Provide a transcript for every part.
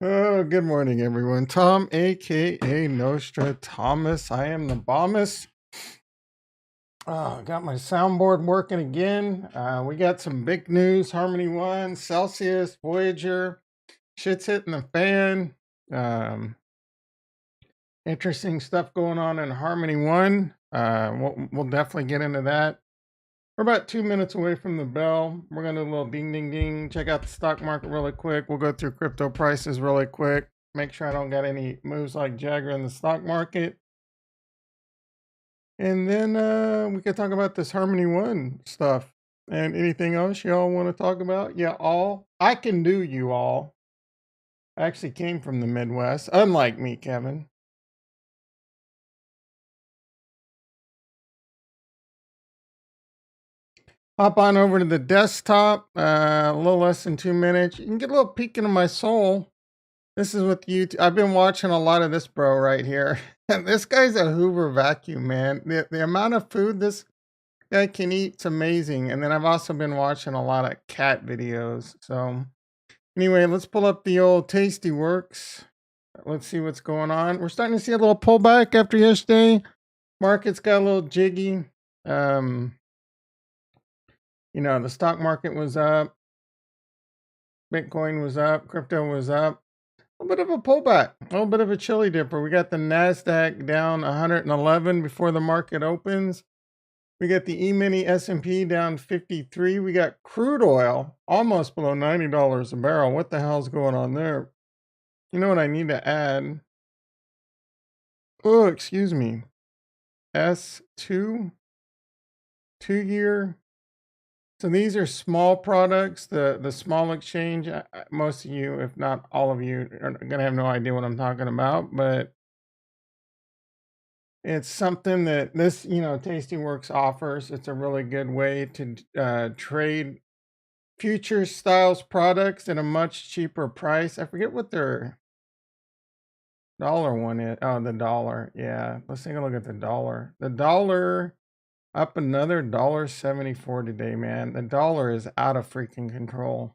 Oh, good morning, everyone. Tom, aka Nostra Thomas. I am the bommus. Got my soundboard working again. We got some big news. Harmony One, Celsius, Voyager. Shit's hitting the fan. Um, Interesting stuff going on in Harmony One. We'll definitely get into that. We're about 2 minutes away from the bell. We're going to do a little ding, ding, ding. Check out the stock market really quick. We'll go through crypto prices really quick. Make sure I don't got any moves like Jagger in the stock market. And then we could talk about this Harmony One stuff. And anything else y'all want to talk about? Yeah, all. I can do you all. I actually came from the Midwest, unlike me, Kevin. Hop on over to the desktop, a little less than 2 minutes. You can get a little peek into my soul. This is what YouTube. I've been watching a lot of this bro right here. This guy's a Hoover vacuum, man. The amount of food this guy can eat is amazing. And then I've also been watching a lot of cat videos. So anyway, let's pull up the old Tasty Works. Let's see what's going on. We're starting to see a little pullback after yesterday. Market's got a little jiggy. The stock market was up. Bitcoin was up. Crypto was up. A little bit of a pullback, a little bit of a chili dipper. We got the NASDAQ down 111 before the market opens. We got the E-mini S&P down 53. We got crude oil almost below $90 a barrel. What the hell's going on there? You know what I need to add? Oh, excuse me. S2, 2-year. So these are small products, the small exchange. Most of you, if not all of you, are going to have no idea what I'm talking about, but it's something that this, Tasty Works offers. It's a really good way to trade future styles products at a much cheaper price. I forget what their dollar one is. Oh, the dollar. Yeah, let's take a look at the dollar. The dollar up another $1.74 today, man. The dollar is out of freaking control.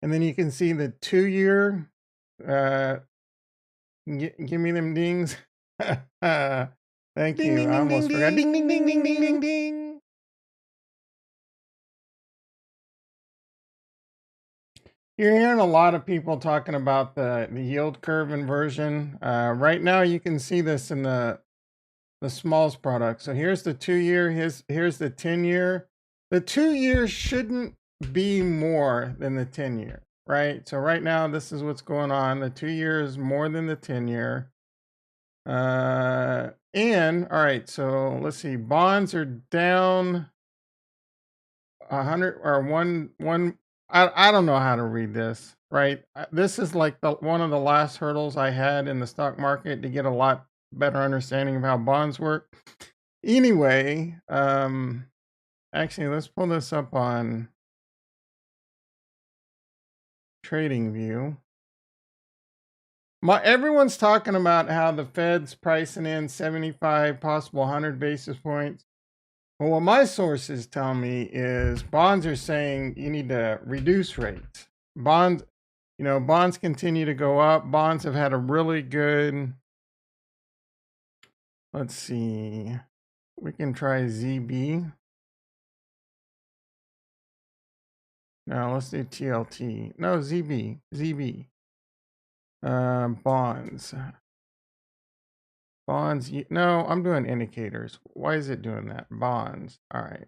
And then you can see the 2-year. Give me them dings. Thank Ding, you. ding, I ding, almost ding, forgot. ding, Ding, ding, ding, ding, ding, ding, ding. You're hearing a lot of people talking about the yield curve inversion. Right now, you can see this in the smalls product. So here's the 2-year. Here's the 10-year. The 2-year shouldn't be more than the 10-year, right? So right now, this is what's going on. The 2-year is more than the 10-year. And all right, so let's see. Bonds are down 100 or one. I don't know how to read this, right? This is like one of the last hurdles I had in the stock market to get a lot better understanding of how bonds work. Anyway, actually, let's pull this up on TradingView. Everyone's talking about how the Fed's pricing in 75, possible 100 basis points. Well, what my sources tell me is bonds are saying you need to reduce rates. Bonds continue to go up. Bonds have had a really good, let's see, we can try ZB. No, let's do TLT. No, ZB. Bonds. No, I'm doing indicators. Why is it doing that? Bonds. All right.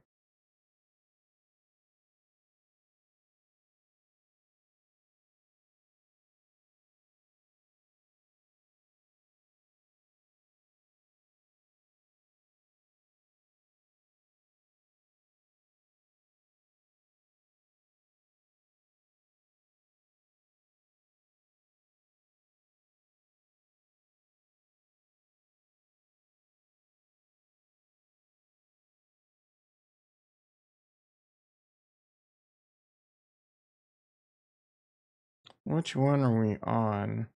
Which one are we on?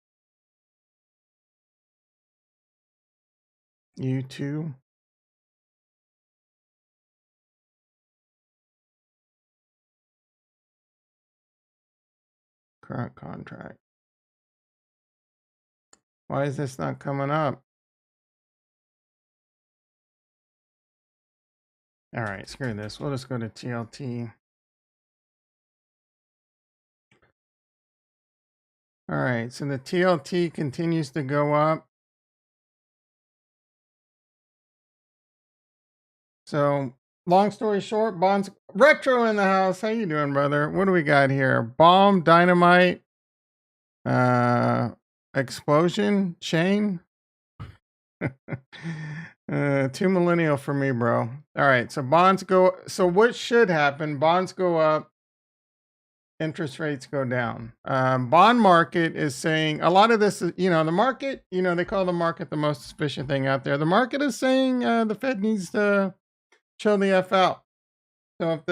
U2? current contract. Why is this not coming up? All right, screw this. We'll just go to TLT. All right, so the TLT continues to go up. So long story short, bonds retro in the house. How you doing, brother? What do we got here? Bomb, dynamite, explosion, chain. 2 millennial for me, bro. All right, so bonds go. So what should happen? Bonds go up, interest rates go down. Bond market is saying a lot of this is, the market, they call the market the most efficient thing out there. The market is saying the Fed needs to chill the F out. So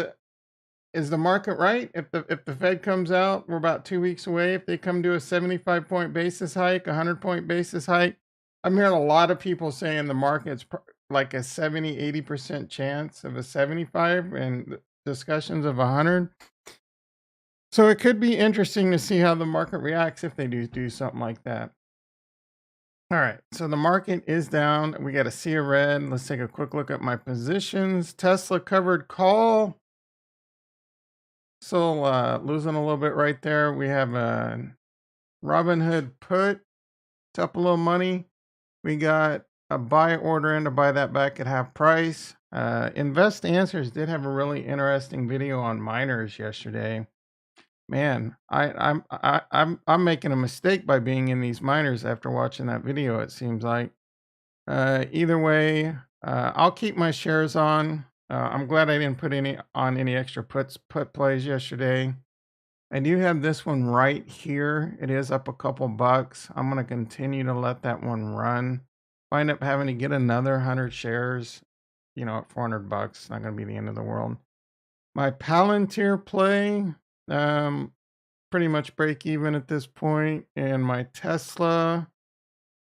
is the market right? If the Fed comes out, we're about 2 weeks away. If they come to a 75-point basis hike, 100-point basis hike, I'm hearing a lot of people saying the market's like a 70-80% chance of a 75 and discussions of 100. So it could be interesting to see how the market reacts if they do something like that. All right, so the market is down. We got a sea of red. Let's take a quick look at my positions. Tesla covered call. So losing a little bit right there. We have a Robinhood put. It's up a little money. We got a buy order in to buy that back at half price. Invest Answers did have a really interesting video on miners yesterday. Man, I'm making a mistake by being in these miners after watching that video. It seems like. Either way, I'll keep my shares on. I'm glad I didn't put any extra put plays yesterday. I do have this one right here. It is up a couple bucks. I'm going to continue to let that one run. If I end up having to get another 100 shares, at 400 bucks, it's not going to be the end of the world. My Palantir play, pretty much break even at this point. And my Tesla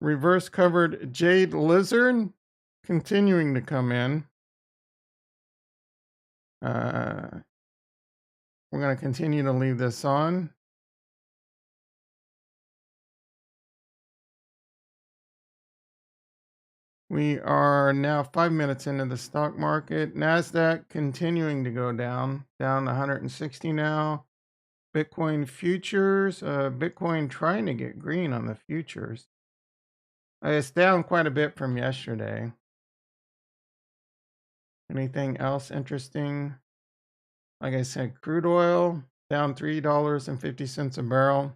reverse covered Jade Lizard continuing to come in. We're going to continue to leave this on. We are now 5 minutes into the stock market. NASDAQ continuing to go down 160 now. Bitcoin futures, Bitcoin trying to get green on the futures. It's down quite a bit from yesterday. Anything else interesting? Like I said, crude oil down $3.50 a barrel.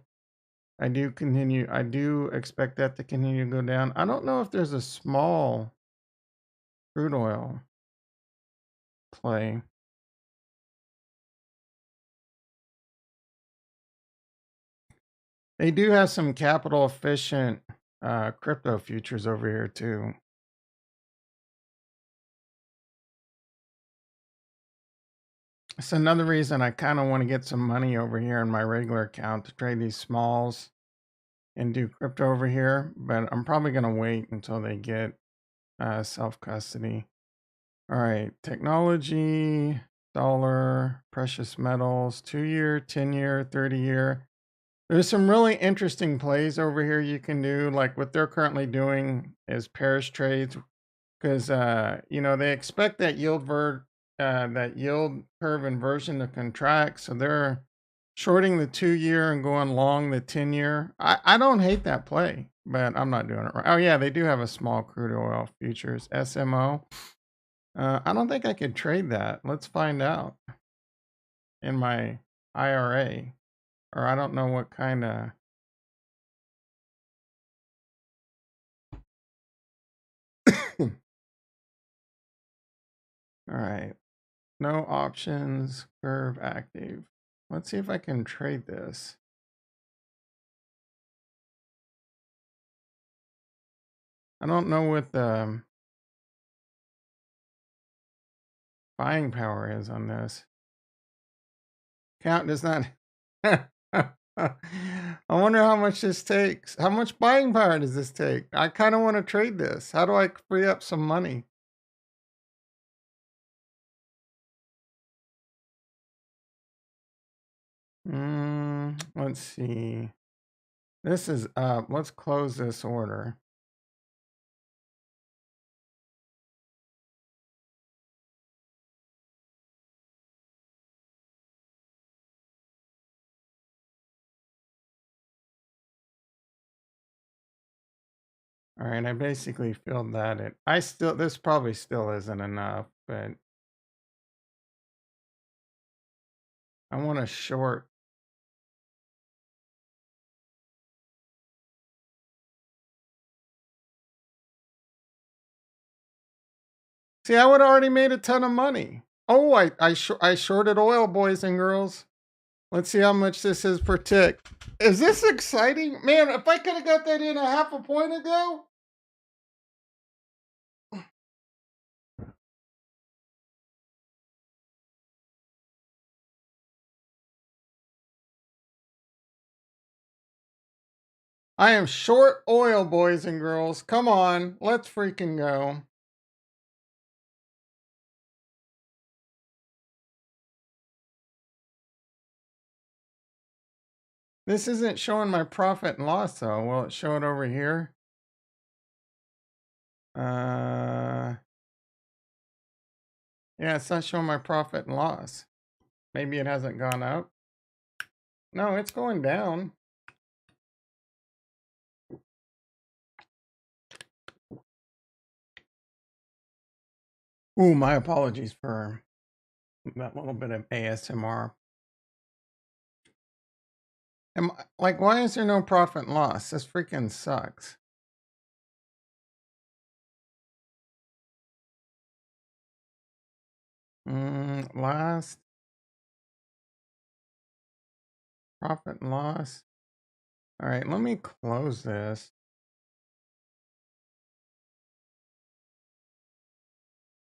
I do expect that to continue to go down. I don't know if there's a small crude oil play. They do have some capital efficient crypto futures over here too. It's another reason I kind of want to get some money over here in my regular account to trade these smalls and do crypto over here, but I'm probably going to wait until they get self-custody. All right, technology, dollar, precious metals, 2-year, 10-year, 30-year. There's some really interesting plays over here you can do. Like what they're currently doing is pairs trades because they expect that yield curve inversion to contract, so they're shorting the 2-year and going long the 10-year. I don't hate that play, but I'm not doing it right. Oh yeah, they do have a small crude oil futures SMO. I don't think I could trade that. Let's find out in my IRA, or I don't know what kind of. All right. No options, curve active. Let's see if I can trade this. I don't know what the buying power is on this. Count does not. I wonder how much this takes. How much buying power does this take? I kind of want to trade this. How do I free up some money? Let's see. This is up. Let's close this order. All right, I basically filled that in. This probably still isn't enough, but I want to short. See, I would have already made a ton of money. Oh, I shorted oil, boys and girls. Let's see how much this is per tick. Is this exciting? Man, if I could have got that in a half a point ago. I am short oil, boys and girls. Come on, let's freaking go. This isn't showing my profit and loss, though. Will it show it over here? Yeah, it's not showing my profit and loss. Maybe it hasn't gone up. No, it's going down. Ooh, my apologies for that little bit of ASMR. Like, why is there no profit and loss? This freaking sucks. Last profit and loss. All right, let me close this.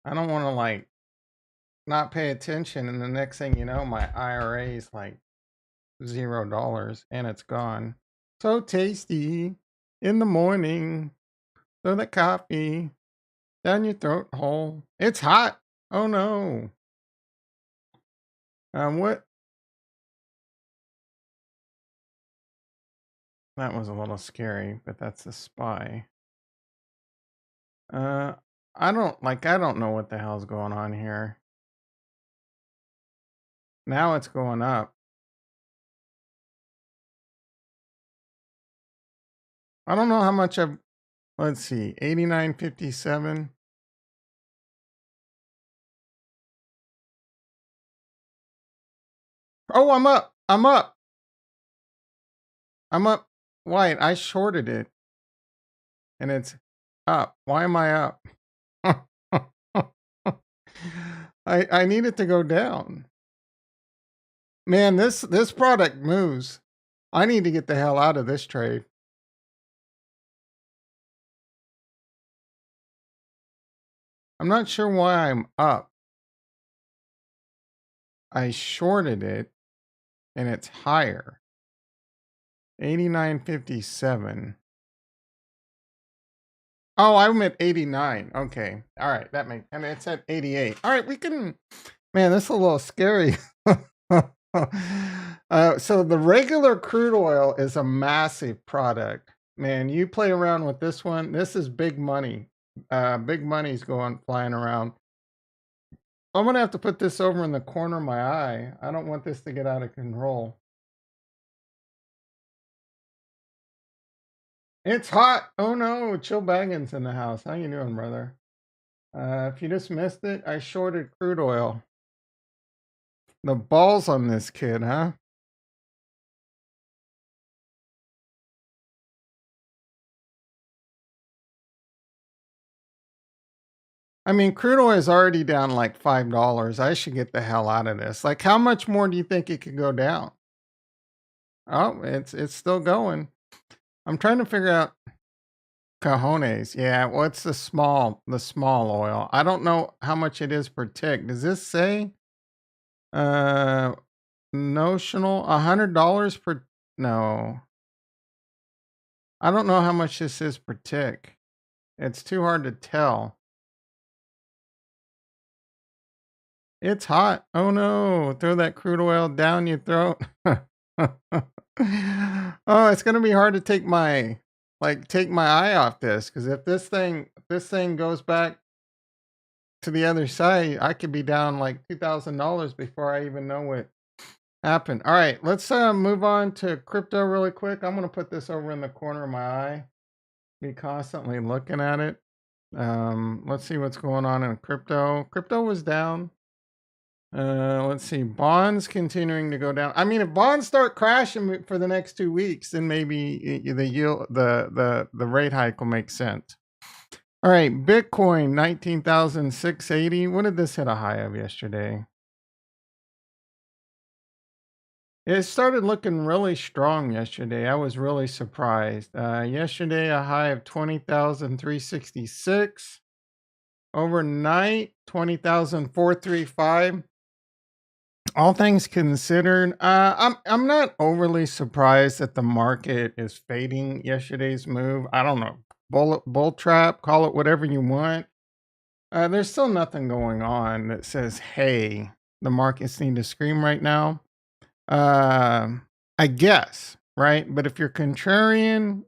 I don't want to like not pay attention, and the next thing you know, my IRA is like $0 and it's gone. So tasty in the morning. Throw the coffee down your throat hole. It's hot. Oh no. What? That was a little scary, but that's a spy. Uh, I don't know what the hell's going on here. Now it's going up. I don't know how much let's see, 89.57. Oh, I'm up. I'm up. I'm up. White. I shorted it and it's up. Why am I up? I need it to go down. Man, this product moves. I need to get the hell out of this trade. I'm not sure why I'm up. I shorted it and it's higher. 89.57. Oh, I'm at 89. Okay. All right. And it's at 88. All right. Man, this is a little scary. So the regular crude oil is a massive product. Man, you play around with this one. This is big money. Big money's flying around. I'm gonna have to put this over in the corner of my eye. I don't want this to get out of control. It's hot. Oh no, Chill Baggins in the house. How you doing, brother? If you just missed it, I shorted crude oil. The balls on this kid, huh? I mean, crude oil is already down like $5. I should get the hell out of this. Like, how much more do you think it could go down? Oh, it's still going. I'm trying to figure out cojones. Yeah, what's the small oil? I don't know how much it is per tick. Does this say uh notional $100 per? No, I don't know how much this is per tick. It's too hard to tell. It's hot. Oh no, throw that crude oil down your throat. Oh, it's gonna be hard to take my eye off this because if this thing goes back to the other side, I could be down like $2,000 before I even know what happened. All right, let's move on to crypto really quick. I'm gonna put this over in the corner of my eye. Be constantly looking at it. Let's see what's going on in crypto. Crypto was down. Let's see. Bonds continuing to go down. I mean, if bonds start crashing for the next 2 weeks, then maybe the yield, the rate hike will make sense. All right, Bitcoin 19,680. What did this hit a high of yesterday? It started looking really strong yesterday. I was really surprised. Yesterday, a high of 20,366. Overnight, 20,435. All things considered, I'm not overly surprised that the market is fading yesterday's move. I don't know, bull trap, call it whatever you want. There's still nothing going on that says, "Hey, the markets need to scream right now." Um, I guess, right? But if you're contrarian,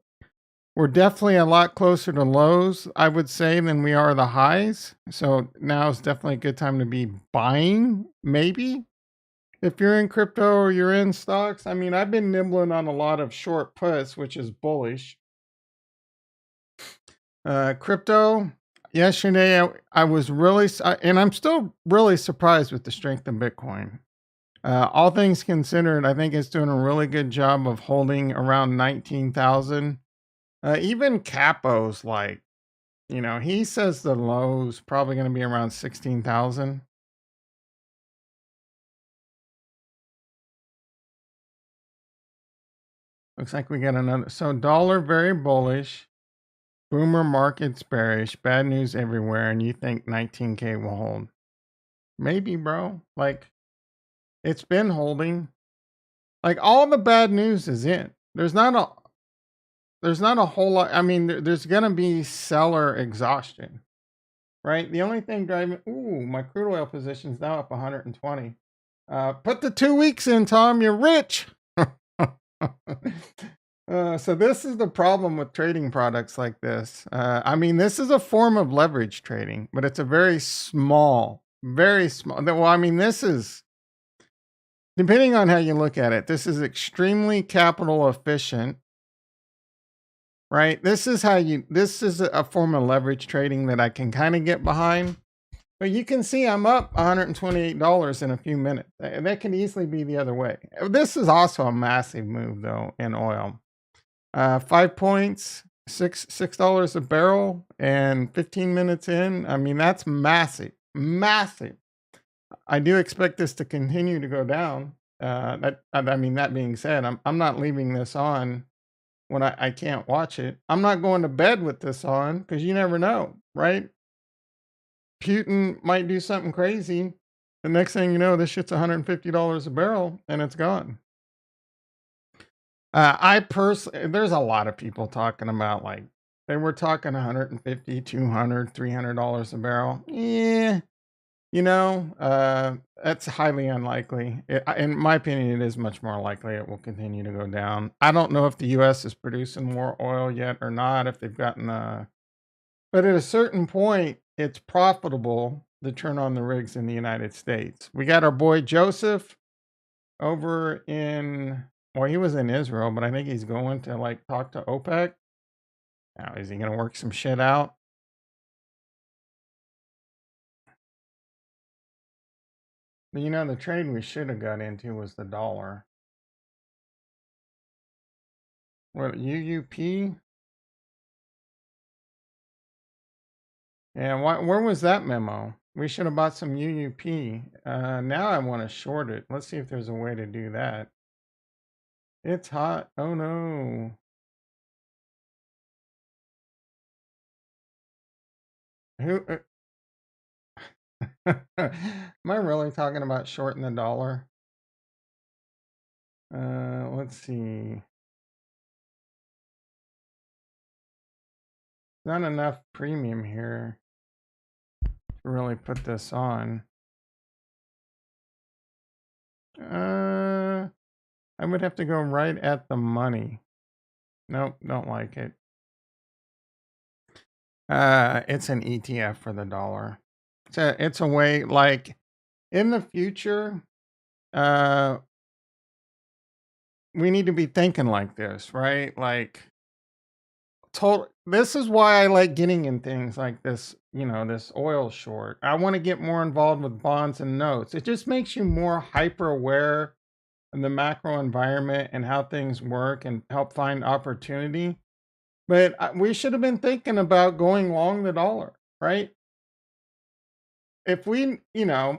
we're definitely a lot closer to lows, I would say, than we are the highs. So now is definitely a good time to be buying, maybe. If you're in crypto or you're in stocks, I mean, I've been nibbling on a lot of short puts, which is bullish. Crypto, yesterday, I was really, and I'm still really surprised with the strength of Bitcoin. All things considered, I think it's doing a really good job of holding around 19,000. Even Capo's like, he says the low's probably going to be around 16,000. Looks like we got another. So dollar very bullish. Boomer market's bearish. Bad news everywhere, and you think 19K will hold? Maybe, bro. Like it's been holding. Like all the bad news is in. There's not a whole lot. I mean, there's gonna be seller exhaustion, right? The only thing driving. Ooh, my crude oil position's now up 120. Put the 2 weeks in, Tom. You're rich. So this is the problem with trading products like this. I mean, this is a form of leverage trading, but it's a very small. Well, I mean, this is depending on how you look at it. This is extremely capital efficient, right? This is This is a form of leverage trading that I can kind of get behind. But you can see I'm up $128 in a few minutes. That can easily be the other way. This is also a massive move, though, in oil. 5 points, $6 a barrel, and 15 minutes in. I mean, that's massive, massive. I do expect this to continue to go down. I mean, that being said, I'm not leaving this on when I can't watch it. I'm not going to bed with this on because you never know, right? Putin might do something crazy. The next thing you know, this shit's $150 a barrel and it's gone. I personally, there's a lot of people talking about like they were talking 150, 200, $300 a barrel. Yeah, that's highly unlikely. In my opinion, it is much more likely it will continue to go down. I don't know if the U.S. is producing more oil yet or not. If they've gotten but at a certain point, it's profitable to turn on the rigs in the United States. We got our boy Joseph over in, well, he was in Israel, but I think he's going to like talk to OPEC. Now, is he going to work some shit out? But the trade we should have got into was the dollar. What, UUP? Yeah, where was that memo? We should have bought some UUP. Now I want to short it. Let's see if there's a way to do that. It's hot. Oh no. Who? Am I really talking about shorting the dollar? Let's see. Not enough premium here to really put this on. I would have to go right at the money. Nope, don't like it. It's an ETF for the dollar. It's a way, like, in the future, uh, we need to be thinking like this, right? Like, this is why I like getting in things like this, this oil short. I want to get more involved with bonds and notes. It just makes you more hyper aware of the macro environment and how things work and help find opportunity. But we should have been thinking about going long the dollar, right? If we,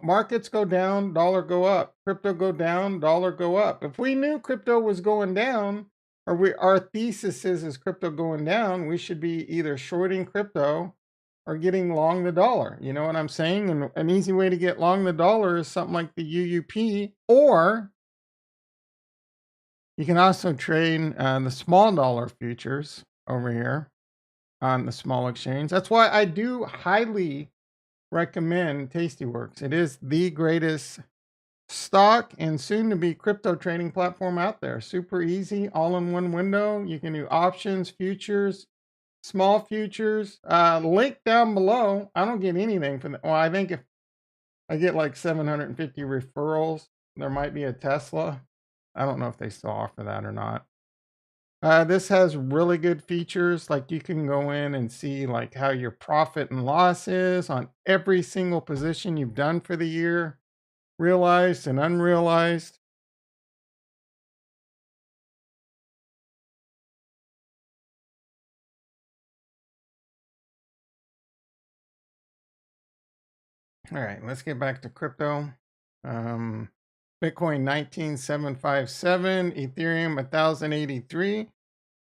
markets go down, dollar go up, crypto go down, dollar go up. If we knew crypto was going down, or our thesis is crypto going down, we should be either shorting crypto or getting long the dollar. You know what I'm saying? And an easy way to get long the dollar is something like the UUP, or you can also trade the small dollar futures over here on the small exchange. That's why I do highly recommend Tastyworks. It is the greatest stock and soon to be crypto trading platform out there. Super easy, all in one window. You can do options, futures, small futures. Link down below. I don't get anything from that. Well, I think if I get like 750 referrals, there might be a Tesla. I don't know if they still offer that or not. This has really good features, like you can go in and see like how your profit and loss is on every single position you've done for the year, realized and unrealized. All right, let's get back to crypto. Um, Bitcoin 19,757, Ethereum 1,083.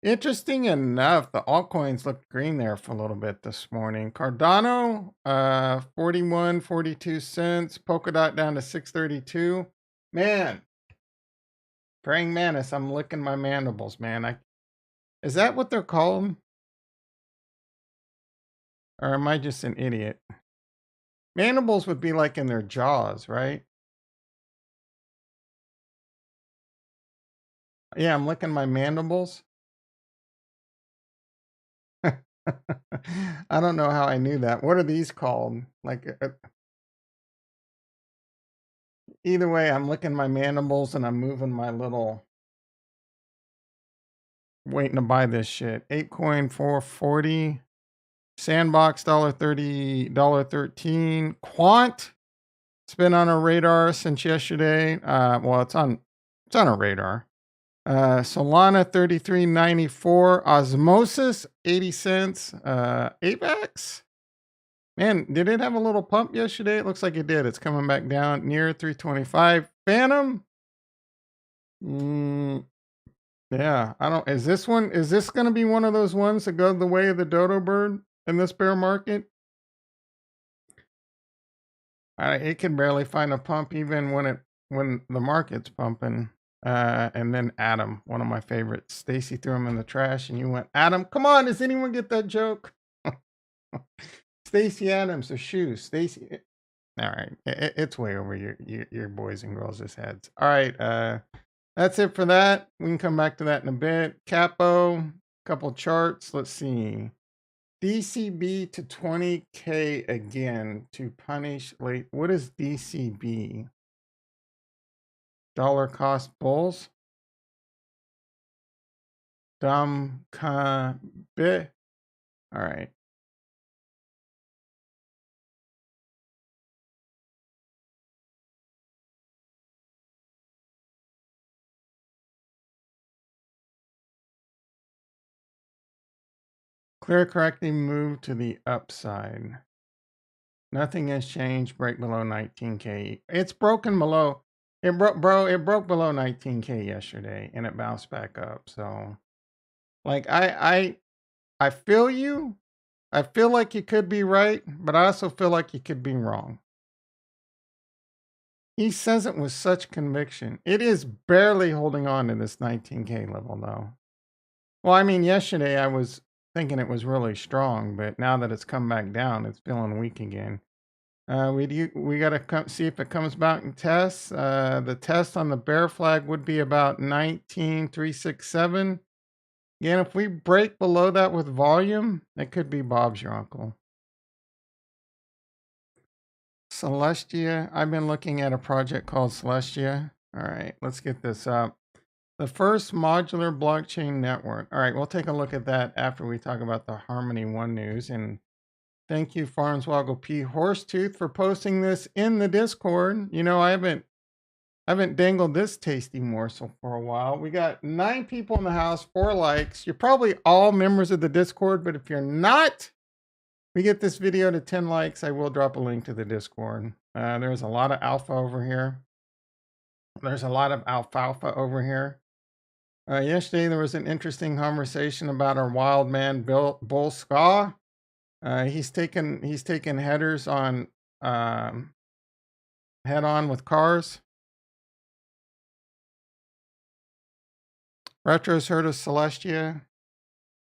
Interesting enough, the altcoins looked green there for a little bit this morning. Cardano, 41.42 cents. Polkadot down to 632. Man, praying mantis, I'm licking my mandibles, man. Is that what they're called? Or am I just an idiot? Mandibles would be like in their jaws, right? Yeah, I'm licking my mandibles. I don't know how I knew that. What are these called? Like, either way, I'm licking my mandibles and I'm moving my little, waiting to buy this shit. ApeCoin 440. Sandbox $1.30, $1.13. Quant. It's been on our radar since yesterday. Well, it's on our radar. Solana 33.94. Osmosis 80 cents. AVAX. Man, did it have a little pump yesterday? It looks like it did. It's coming back down near 325. Phantom. Yeah, I don't. Is this going to be one of those ones that go the way of the dodo bird in this bear market? It can barely find a pump even when the market's pumping. And then Adam, one of my favorites. Stacy threw him in the trash, and you went, Adam, come on! Does anyone get that joke? Stacy Adams, a shoe. Stacy. All right, it's way over your boys and girls' heads. All right, that's it for that. We can come back to that in a bit. Capo, couple charts. Let's see. DCB to 20K again to punish late. What is DCB? Dollar cost bulls? Dumb bit. All right. Clear correcting move to the upside. Nothing has changed. Break below 19K. It's broken below. It broke, bro. It broke below 19K yesterday, and it bounced back up. So, like, I feel you. I feel like you could be right, but I also feel like you could be wrong. He says it with such conviction. It is barely holding on to this 19K level, though. Well, I mean, yesterday I was thinking it was really strong, but now that it's come back down, it's feeling weak again. We got to see if it comes back in tests. The test on the bear flag would be about 19,367. Again, if we break below that with volume, it could be Bob's your uncle. Celestia. I've been looking at a project called Celestia. All right, let's get this up. The first modular blockchain network. All right, we'll take a look at that after we talk about the Harmony One news. And thank you, Farnswoggle P. Horsetooth, for posting this in the Discord. You know, I haven't dangled this tasty morsel for a while. We got 9 people in the house, 4 likes. You're probably all members of the Discord, but if you're not, we get this video to 10 likes, I will drop a link to the Discord. There's a lot of alpha over here. There's a lot of alfalfa over here. Yesterday, there was an interesting conversation about our wild man, Bull Ska. He's taken headers on head on with cars. Retro's heard of Celestia.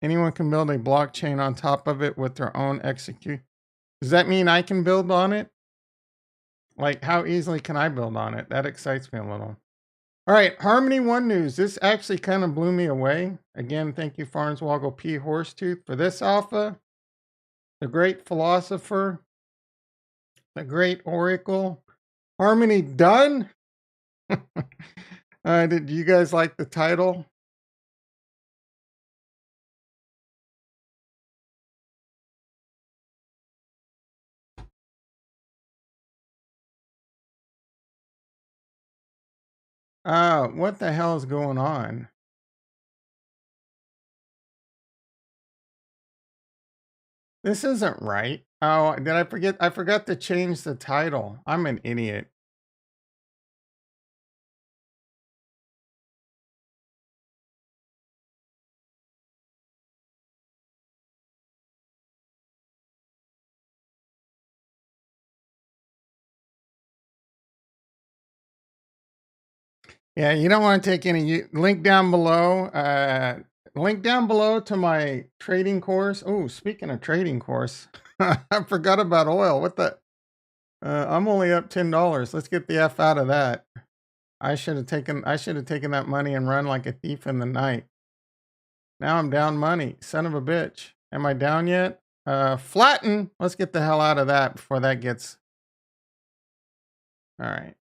Anyone can build a blockchain on top of it with their own execute. Does that mean I can build on it? Like, how easily can I build on it? That excites me a little. All right, Harmony One news. This actually kind of blew me away. Again, thank you, Farnswoggle P. Horsetooth, for this alpha. The great philosopher, the great oracle. Harmony done. Did you guys like the title? What the hell is going on? This isn't right. Oh, did I forget? I forgot to change the title. I'm an idiot. Yeah, you don't want to take any link down below. Link down below to my trading course. Oh, speaking of trading course, I forgot about oil. What the? I'm only up $10. Let's get the F out of that. I should have taken that money and run like a thief in the night. Now I'm down money. Son of a bitch. Am I down yet? Flatten. Let's get the hell out of that before that gets. All right.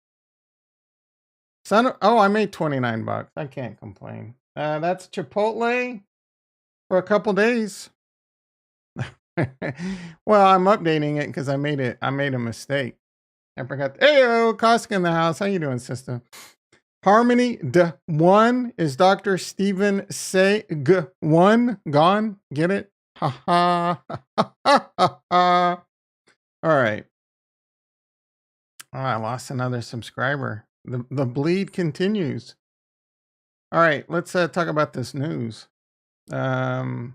Oh, I made 29 bucks. I can't complain. That's Chipotle for a couple days. Well, I'm updating it because I made a mistake. I forgot. Heyo, Koska in the house. How you doing, sister? Harmony one is Dr. Stephen Tse one gone. Get it? Ha ha ha. All right. Oh, I lost another subscriber. The bleed continues. All right, let's talk about this news. This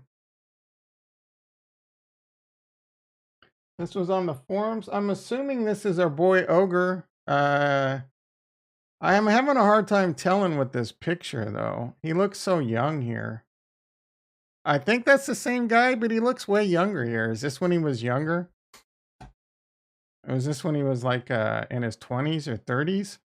was on the forums. I'm assuming this is our boy Ogre. I am having a hard time telling with this picture, though. He looks so young here. I think that's the same guy, but he looks way younger here. Is this when he was younger? Or was this when he was like in his 20s or 30s?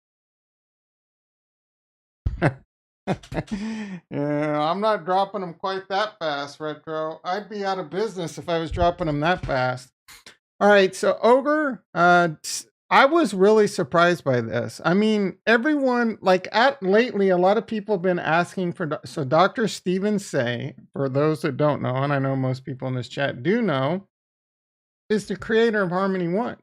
Yeah, I'm not dropping them quite that fast, Retro. I'd be out of business if I was dropping them that fast. All right, so Ogre, I was really surprised by this. I mean, everyone, like lately, a lot of people have been asking for, so Dr. Stephen Tse, for those that don't know, and I know most people in this chat do know, is the creator of Harmony One.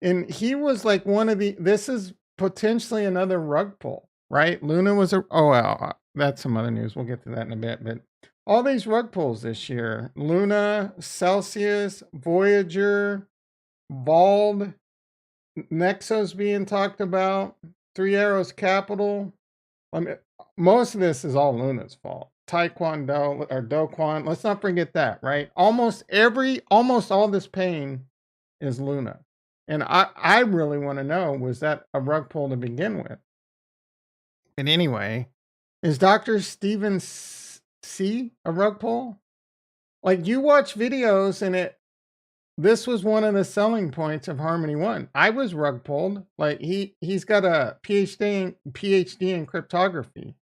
And he was like this is potentially another rug pull, right? Luna was well, that's some other news. We'll get to that in a bit, but all these rug pulls this year: Luna, Celsius, Voyager, Bald, Nexos being talked about, Three Arrows Capital. I mean, most of this is all Luna's fault. Taekwondo or Doquan. Let's not forget that, right? Almost all this pain is Luna. And I really want to know, was that a rug pull to begin with? And anyway, is Dr. Stephen Tse a rug pull? Like, you watch videos and this was one of the selling points of Harmony One. I was rug pulled. Like he's got a PhD in cryptography,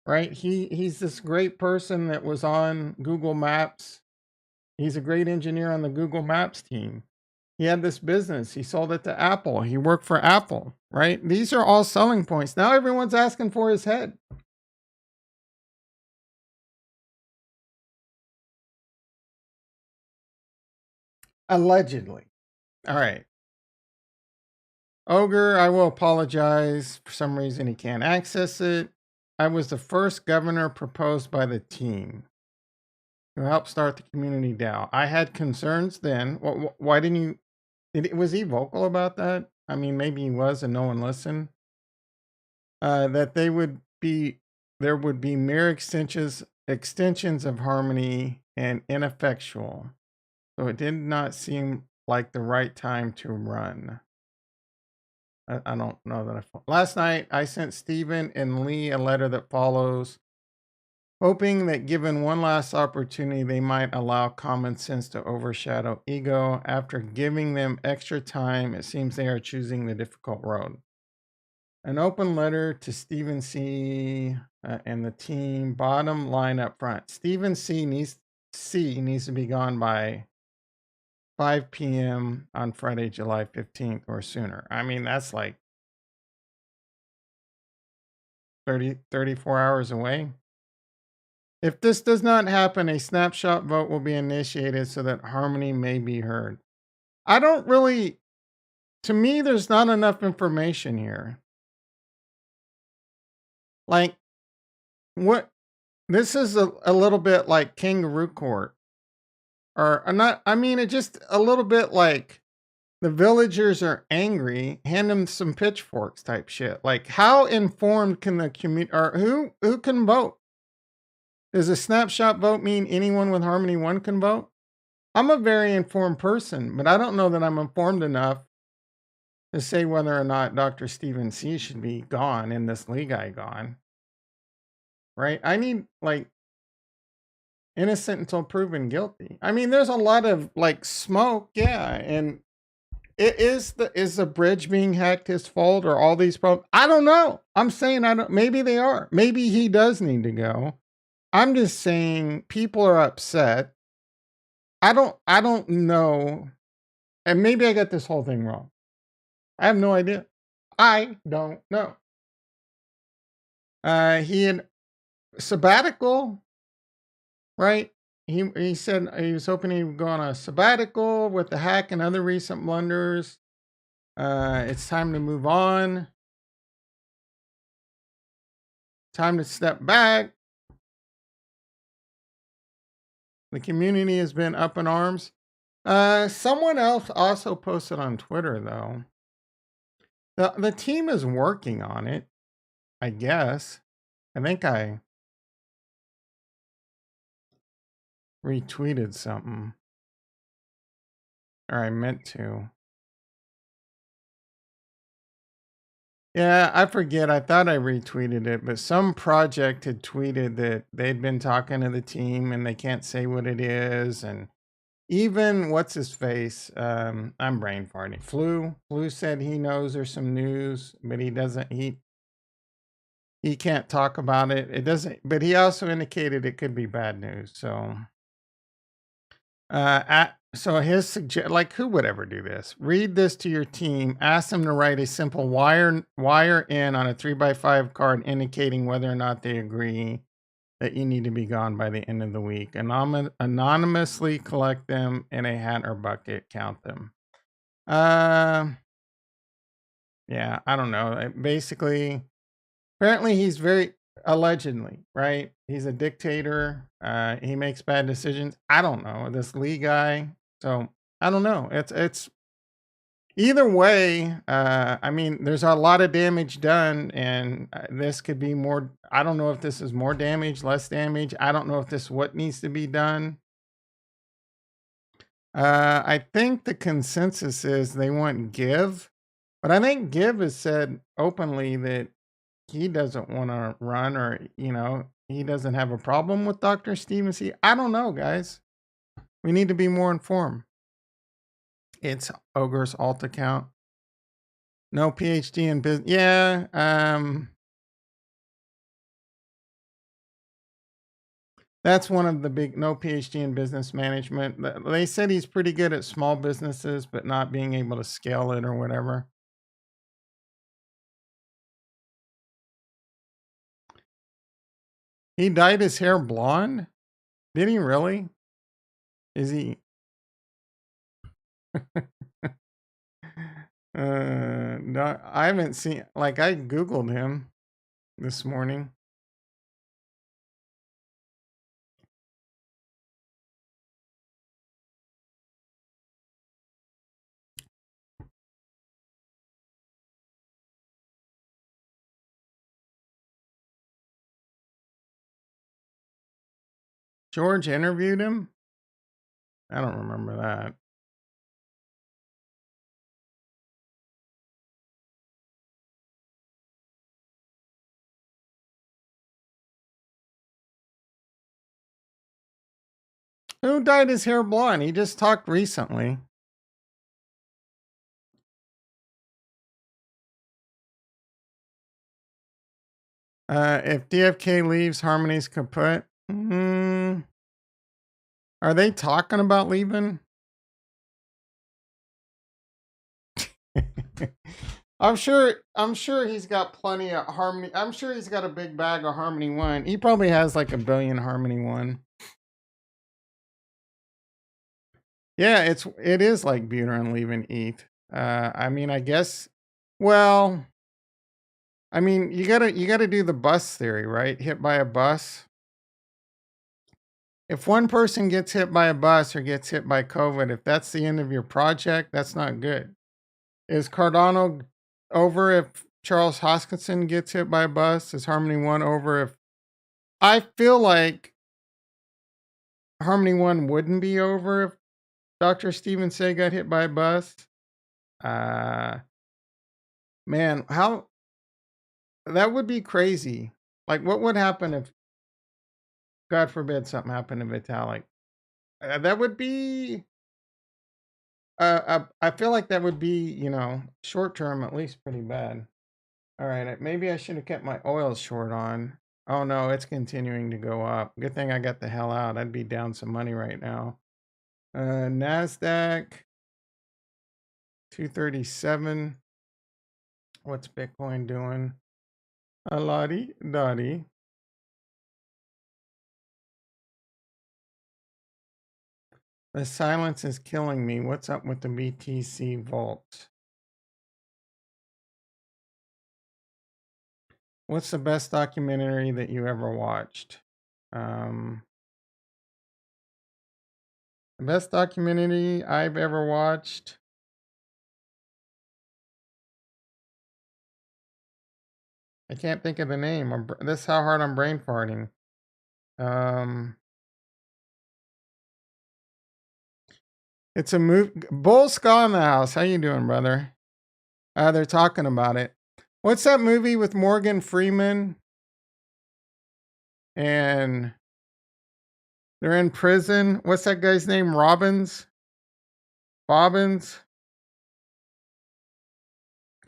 right? He's this great person that was on Google Maps. He's a great engineer on the Google Maps team. He had this business. He sold it to Apple. He worked for Apple, right? These are all selling points. Now everyone's asking for his head. Allegedly. All right. Ogre, I will apologize. For some reason, he can't access it. I was the first governor proposed by the team who helped start the community DAO. I had concerns then. Why didn't you? Was he vocal about that? I mean, maybe he was and no one listened. That there would be mere extensions of harmony and ineffectual. So it did not seem like the right time to run. I don't know that last night I sent Stephen and Lee a letter that follows, hoping that given one last opportunity, they might allow common sense to overshadow ego. After giving them extra time, it seems they are choosing the difficult road. An open letter to Stephen Tse and the team. Bottom line up front: Stephen Tse needs to be gone by 5 p.m. on Friday, July 15th or sooner. I mean, that's like 34 hours away. If this does not happen, a snapshot vote will be initiated so that harmony may be heard. I don't really, to me, there's not enough information here. Like, what, this is a little bit like kangaroo court. Or not, I mean, it just a little bit like the villagers are angry, hand them some pitchforks type shit. Like, how informed can the community, or who can vote? Does a snapshot vote mean anyone with Harmony One can vote? I'm a very informed person, but I don't know that I'm informed enough to say whether or not Dr. Stephen Tse should be gone and this Lee guy gone. Right? I need, like, innocent until proven guilty. I mean, there's a lot of like smoke, yeah, and is the bridge being hacked his fault or all these problems? I don't know. I'm saying I don't. Maybe they are. Maybe he does need to go. I'm just saying people are upset. I don't know. And maybe I got this whole thing wrong. I have no idea. I don't know. He had sabbatical, right? He said he was hoping he would go on a sabbatical with the hack and other recent blunders. It's time to move on. Time to step back. The community has been up in arms. Someone else also posted on Twitter, though. The team is working on it, I guess. I think I retweeted something. Or I meant to. Yeah, I forget. I thought I retweeted it, but some project had tweeted that they'd been talking to the team and they can't say what it is. And even what's his face? I'm brain farting. Flu said he knows there's some news, but he doesn't. He can't talk about it. It doesn't. But he also indicated it could be bad news. So, so his like who would ever do this? Read this to your team. Ask them to write a simple wire in on a 3x5 card indicating whether or not they agree that you need to be gone by the end of the week. Anonymously collect them in a hat or bucket. Count them. Yeah, I don't know. Basically, apparently he's very allegedly, right? He's a dictator. He makes bad decisions. I don't know. This Lee guy. So I don't know. It's either way. I mean, there's a lot of damage done, and this could be more. I don't know if this is more damage, less damage. I don't know if this is what needs to be done. I think the consensus is they want Give, but I think Give has said openly that he doesn't want to run, or he doesn't have a problem with Dr. Stephen Tse. I don't know, guys. We need to be more informed. It's Ogre's alt account. No PhD in business. Yeah. That's one of the big no PhD in business management. They said he's pretty good at small businesses, but not being able to scale it or whatever. He dyed his hair blonde? Did he really? Is he? No, I haven't seen. Like I googled him this morning. George interviewed him. I don't remember that. Who dyed his hair blonde? He just talked recently. If DFK leaves, Harmony's kaput. Are they talking about leaving? I'm sure. I'm sure he's got plenty of Harmony. I'm sure he's got a big bag of Harmony One. He probably has like a billion Harmony One. Yeah, it is like Buterin leaving ETH. I mean, I guess. Well, I mean, you gotta do the bus theory, right? Hit by a bus. If one person gets hit by a bus or gets hit by COVID, if that's the end of your project, that's not good. Is Cardano over if Charles Hoskinson gets hit by a bus? Is Harmony One over if I feel like Harmony One wouldn't be over if Dr. Stephen Tse got hit by a bus? Uh Man, how that would be crazy. Like what would happen if God forbid something happened to Vitalik? That would be I feel like that would be, short term at least pretty bad. All right, maybe I should have kept my oil short on. Oh no, it's continuing to go up. Good thing I got the hell out. I'd be down some money right now. Nasdaq 237. What's Bitcoin doing? A lottie dotty. The silence is killing me. What's up with the BTC vault? What's the best documentary that you ever watched? The best documentary I've ever watched. I can't think of the name. This is how hard I'm brain farting. It's a movie. Bull Skull in the house. How you doing, brother? They're talking about it. What's that movie with Morgan Freeman? And they're in prison. What's that guy's name? Bobbins?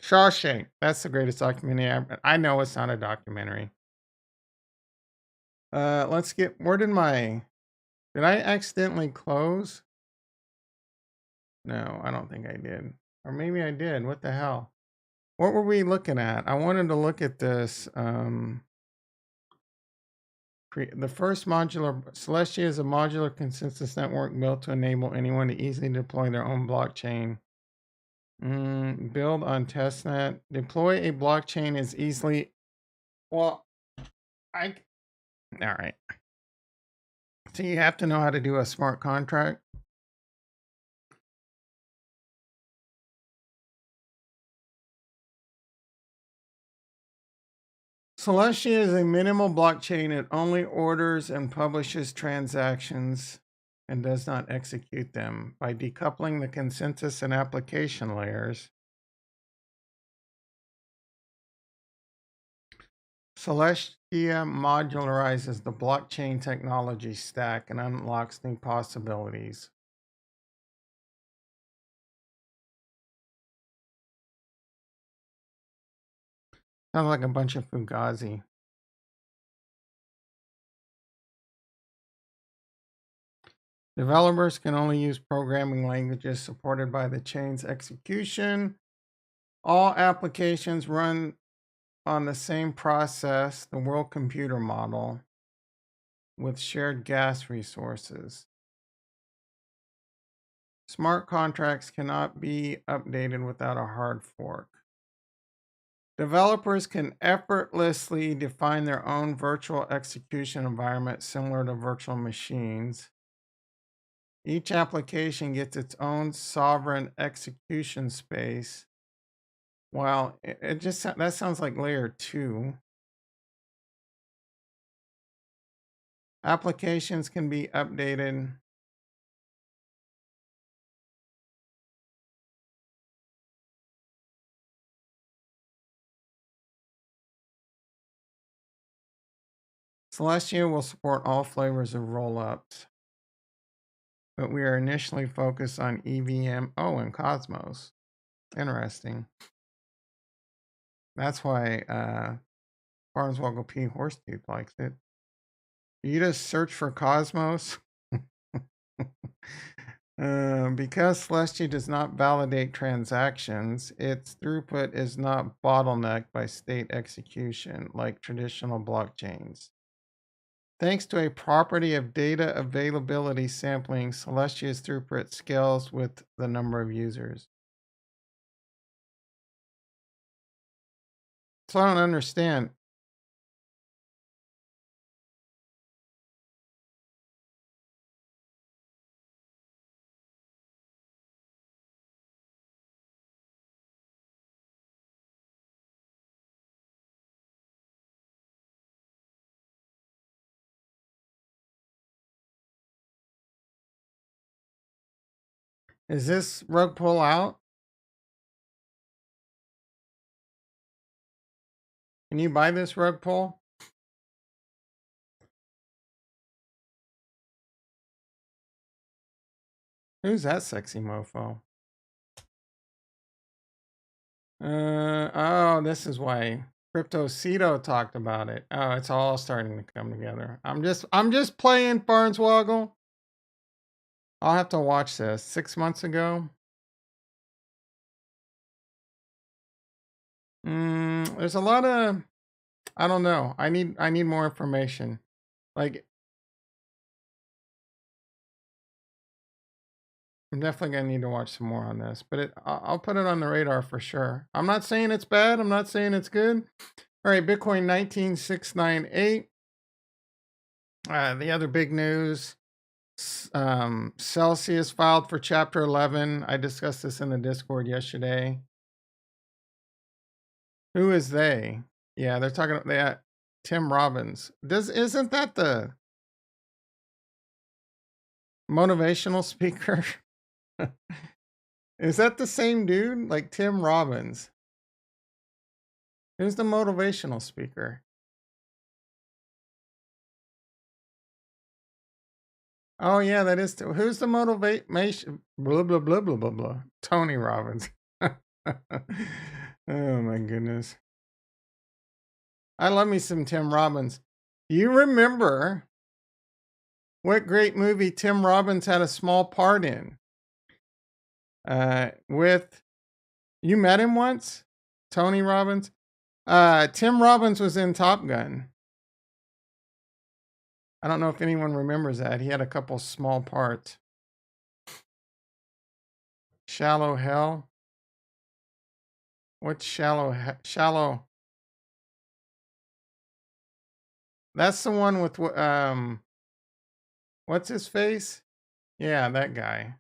Shawshank. That's the greatest documentary. I know it's not a documentary. Let's get. Did I accidentally close? No, I don't think I did. Or maybe I did. What the hell? What were we looking at? I wanted to look at this. The first modular Celestia is a modular consensus network built to enable anyone to easily deploy their own blockchain. Build on testnet. Deploy a blockchain is easily. Well, all right. So you have to know how to do a smart contract. Celestia is a minimal blockchain. It only orders and publishes transactions and does not execute them. By decoupling the consensus and application layers, Celestia modularizes the blockchain technology stack and unlocks new possibilities. Sounds like a bunch of Fugazi. Developers can only use programming languages supported by the chain's execution. All applications run on the same process, the world computer model, with shared gas resources. Smart contracts cannot be updated without a hard fork. Developers can effortlessly define their own virtual execution environment similar to virtual machines. Each application gets its own sovereign execution space. Well, it just that sounds like layer 2. Applications can be updated. Celestia will support all flavors of rollups, but we are initially focused on EVM. Oh, and Cosmos. Interesting. That's why Farnswoggle P. Horsetooth likes it. You just search for Cosmos. Because Celestia does not validate transactions, its throughput is not bottlenecked by state execution like traditional blockchains. Thanks to a property of data availability sampling, Celestia's throughput scales with the number of users. So I don't understand. Is this rug pull out? Can you buy this rug pull? Who's that sexy mofo? Oh, this is why CryptoCito talked about it. Oh, it's all starting to come together. I'm just playing Farnswoggle. I'll have to watch this. 6 months ago. There's a lot of, I don't know. I need more information. Like, I'm definitely gonna need to watch some more on this, but I'll put it on the radar for sure. I'm not saying it's bad. I'm not saying it's good. All right, Bitcoin 19698. The other big news: Celsius filed for Chapter 11. I discussed this in the Discord yesterday. Who is they? Yeah, they're talking about that. Tim Robbins. Isn't that the motivational speaker? Is that the same dude? Like Tim Robbins? Who's the motivational speaker? Oh yeah, that is. Who's the motivation? Blah blah blah blah blah blah. Tony Robbins. Oh my goodness. I love me some Tim Robbins. You remember what great movie Tim Robbins had a small part in? With you met him once, Tony Robbins. Tim Robbins was in Top Gun. I don't know if anyone remembers that. He had a couple small parts. Shallow Hell. What's Shallow? That's the one with what's his face? Yeah, that guy.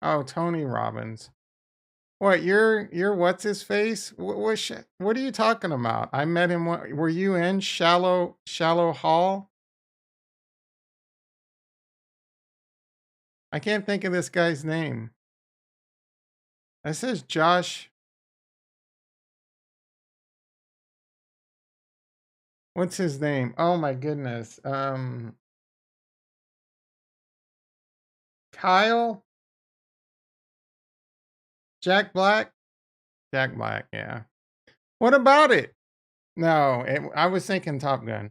Oh, Tony Robbins. What? You're what's his face? What are you talking about? I met him. Were you in Shallow Hall? I can't think of this guy's name. It says Josh. What's his name? Oh my goodness. Kyle? Jack Black? Jack Black, yeah. What about it? No, I was thinking Top Gun.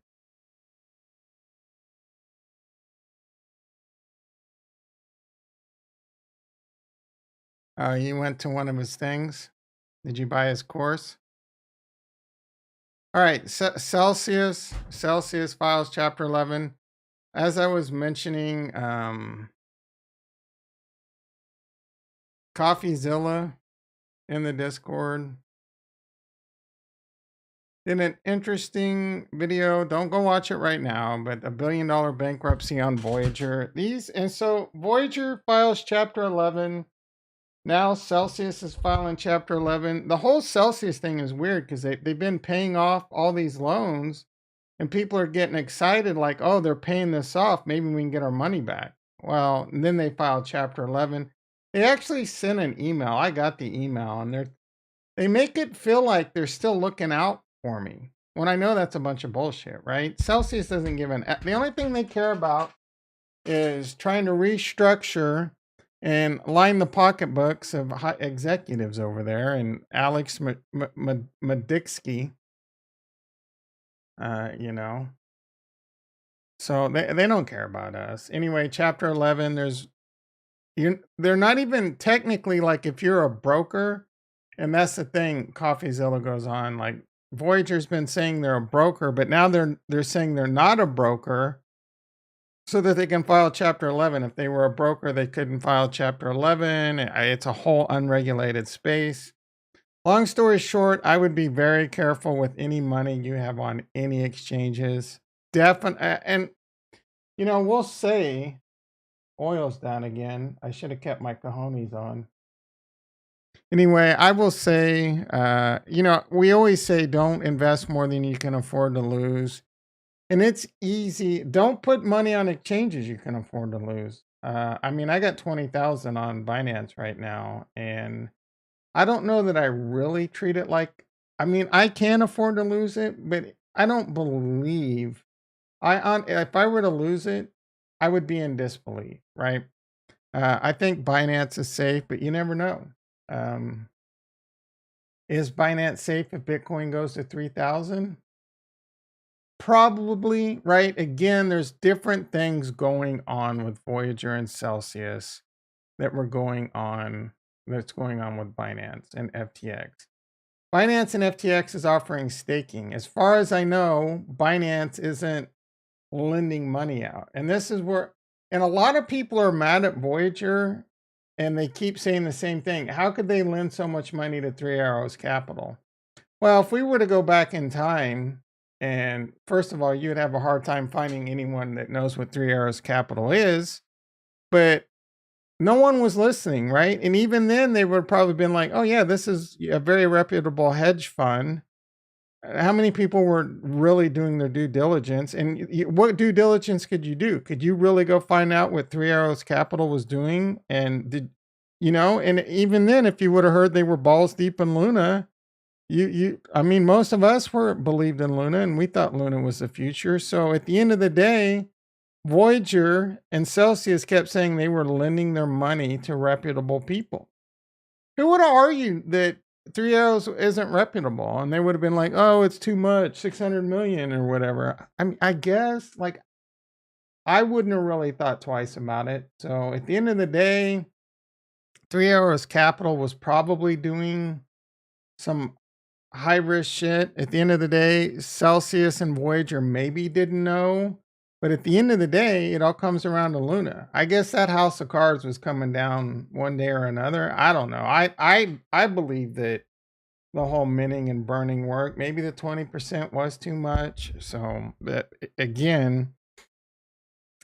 You went to one of his things. Did you buy his course? All right, Celsius Files, Chapter 11. As I was mentioning, CoffeeZilla in the Discord did an interesting video. Don't go watch it right now, but a $1 billion bankruptcy on Voyager. So Voyager files Chapter 11. Now Celsius is filing Chapter 11. The whole Celsius thing is weird because they've been paying off all these loans and people are getting excited like, oh, they're paying this off. Maybe we can get our money back. Well, and then they filed Chapter 11. They actually sent an email. I got the email and they make it feel like they're still looking out for me when I know that's a bunch of bullshit, right? Celsius doesn't give the only thing they care about is trying to restructure and line the pocketbooks of high executives over there and Alex Madiksky, you know. So they don't care about us. Anyway, Chapter 11, they're not even technically like if you're a broker, and that's the thing CoffeeZilla goes on. Like Voyager's been saying they're a broker, but now they're saying they're not a broker so that they can file Chapter 11. If they were a broker, they couldn't file Chapter 11. It's a whole unregulated space. Long story short, I would be very careful with any money you have on any exchanges. Definitely. And, we'll say oil's down again. I should have kept my cojones on. Anyway, I will say, we always say don't invest more than you can afford to lose. And it's easy. Don't put money on exchanges you can afford to lose. I got 20,000 on Binance right now, and I don't know that I really treat it like. I can afford to lose it, but I don't believe if I were to lose it, I would be in disbelief, right? I think Binance is safe, but you never know. Um, is Binance safe if Bitcoin goes to 3,000? Probably, right? Again, there's different things going on with Voyager and Celsius that's going on with Binance and FTX. Binance and FTX is offering staking. As far as I know, Binance isn't lending money out. And this is and a lot of people are mad at Voyager and they keep saying the same thing. How could they lend so much money to Three Arrows Capital? Well, if we were to go back in time, and first of all, you'd have a hard time finding anyone that knows what Three Arrows Capital is, but no one was listening, right? And even then, they would have probably been like, oh, yeah, this is a very reputable hedge fund. How many people were really doing their due diligence? And what due diligence could you do? Could you really go find out what Three Arrows Capital was doing? And and even then, if you would have heard they were balls deep in Luna, most of us believed in Luna and we thought Luna was the future. So at the end of the day, Voyager and Celsius kept saying they were lending their money to reputable people. Who would have argued that Three Arrows isn't reputable? And they would have been like, oh, it's too much, 600 million or whatever. I guess I wouldn't have really thought twice about it. So at the end of the day, Three Arrows Capital was probably doing some high risk shit. At the end of the day, Celsius and Voyager maybe didn't know. But at the end of the day, it all comes around to Luna. I guess that house of cards was coming down one day or another. I don't know. I believe that the whole minting and burning work, maybe the 20% was too much. So, but again,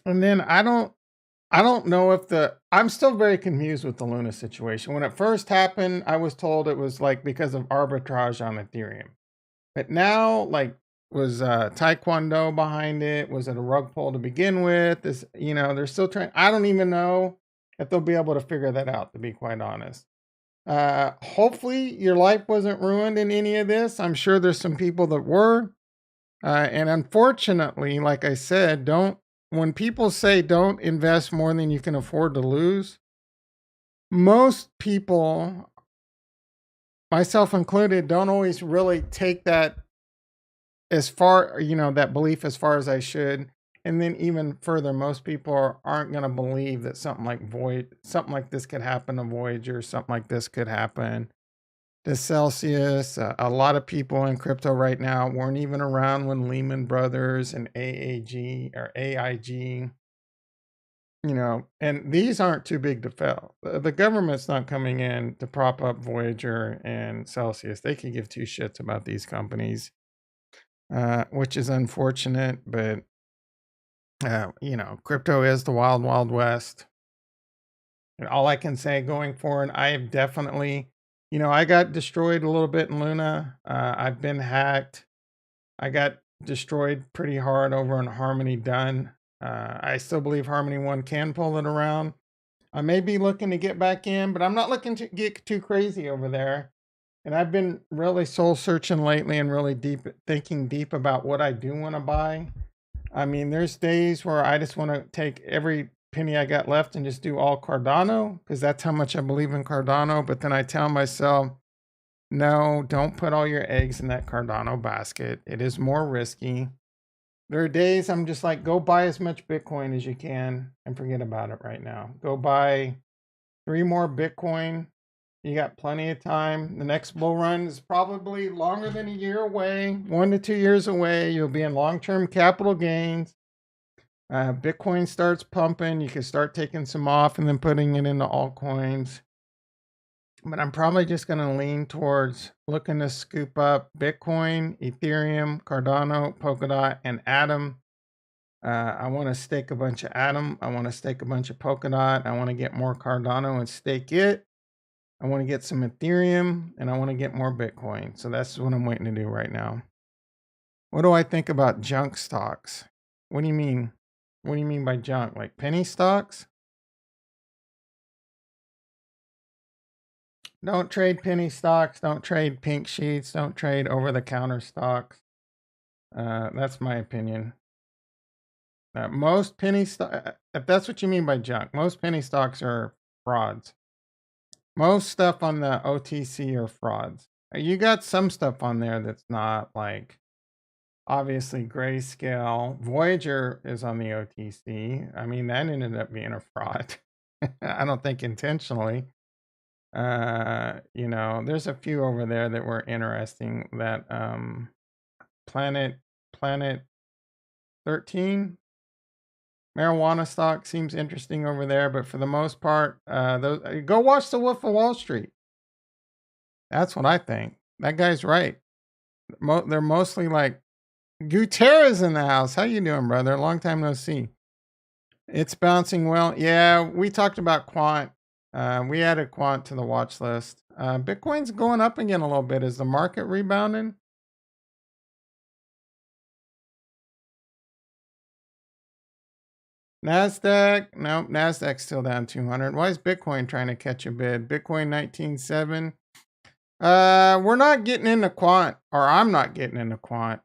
and then I don't know if I'm still very confused with the Luna situation. When it first happened, I was told it was like because of arbitrage on Ethereum. But now, was Taekwondo behind it? Was it a rug pull to begin with? They're still trying. I don't even know if they'll be able to figure that out, to be quite honest. Hopefully your life wasn't ruined in any of this. I'm sure there's some people that were. And unfortunately, like I said, when people say don't invest more than you can afford to lose, most people, myself included, don't always really take that as far, that belief as far as I should. And then even further, most people aren't going to believe that something like this could happen to Voyager, something like this could happen to Celsius. A lot of people in crypto right now weren't even around when Lehman Brothers and AIG, and these aren't too big to fail. The government's not coming in to prop up Voyager and Celsius. They could give two shits about these companies, which is unfortunate, but crypto is the wild, wild west. And all I can say going forward, I have definitely, I got destroyed a little bit in Luna. I've been hacked. I got destroyed pretty hard over on Harmony Done. I still believe Harmony One can pull it around. I may be looking to get back in, but I'm not looking to get too crazy over there. And I've been really soul searching lately and really thinking deep about what I do want to buy. I mean, there's days where I just want to take every penny I got left and just do all Cardano, because that's how much I believe in Cardano. But then I tell myself, no, don't put all your eggs in that Cardano basket. It is more risky. There are days I'm just like, go buy as much Bitcoin as you can and forget about it right now. Go buy 3 more Bitcoin. You got plenty of time. The next bull run is probably longer than a year away, 1 to 2 years away. You'll be in long-term capital gains. Bitcoin starts pumping. You can start taking some off and then putting it into altcoins. But I'm probably just going to lean towards looking to scoop up Bitcoin, Ethereum, Cardano, Polkadot, and Atom. I want to stake a bunch of Atom. I want to stake a bunch of Polkadot. I want to get more Cardano and stake it. I want to get some Ethereum, and I want to get more Bitcoin. So that's what I'm waiting to do right now. What do I think about junk stocks? What do you mean? What do you mean by junk? Like penny stocks? Don't trade penny stocks. Don't trade pink sheets. Don't trade over-the-counter stocks. That's my opinion. Most penny stock, if that's what you mean by junk, most penny stocks are frauds. Most stuff on the OTC are frauds. You got some stuff on there that's not, like, obviously Grayscale. Voyager is on the OTC. I mean, that ended up being a fraud. I don't think intentionally. There's a few over there that were interesting. That Planet 13 marijuana stock seems interesting over there, but for the most part, go watch The Wolf of Wall Street. That's what I think. That guy's right. They're mostly like, Gutierrez in the house. How you doing, brother? Long time no see. It's bouncing well. Yeah, we talked about quant. We added quant to the watch list. Bitcoin's going up again a little bit. Is the market rebounding? NASDAQ? Nope, NASDAQ's still down 200. Why is Bitcoin trying to catch a bid? Bitcoin 19.7. We're not getting into quant, or I'm not getting into quant.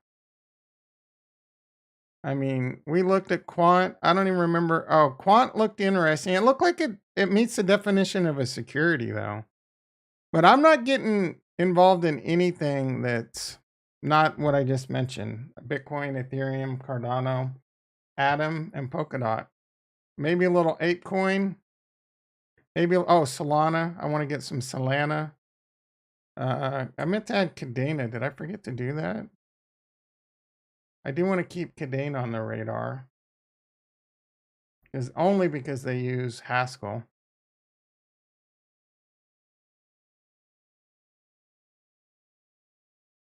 I mean, we looked at quant. I don't even remember. Oh, quant looked interesting. It looked like it meets the definition of a security, though. But I'm not getting involved in anything that's not what I just mentioned. Bitcoin, Ethereum, Cardano, Atom, and Polkadot. Maybe a little ApeCoin. Maybe, Solana. I want to get some Solana. I meant to add Cadena. Did I forget to do that? I do want to keep Cadena on the radar. Only because they use Haskell.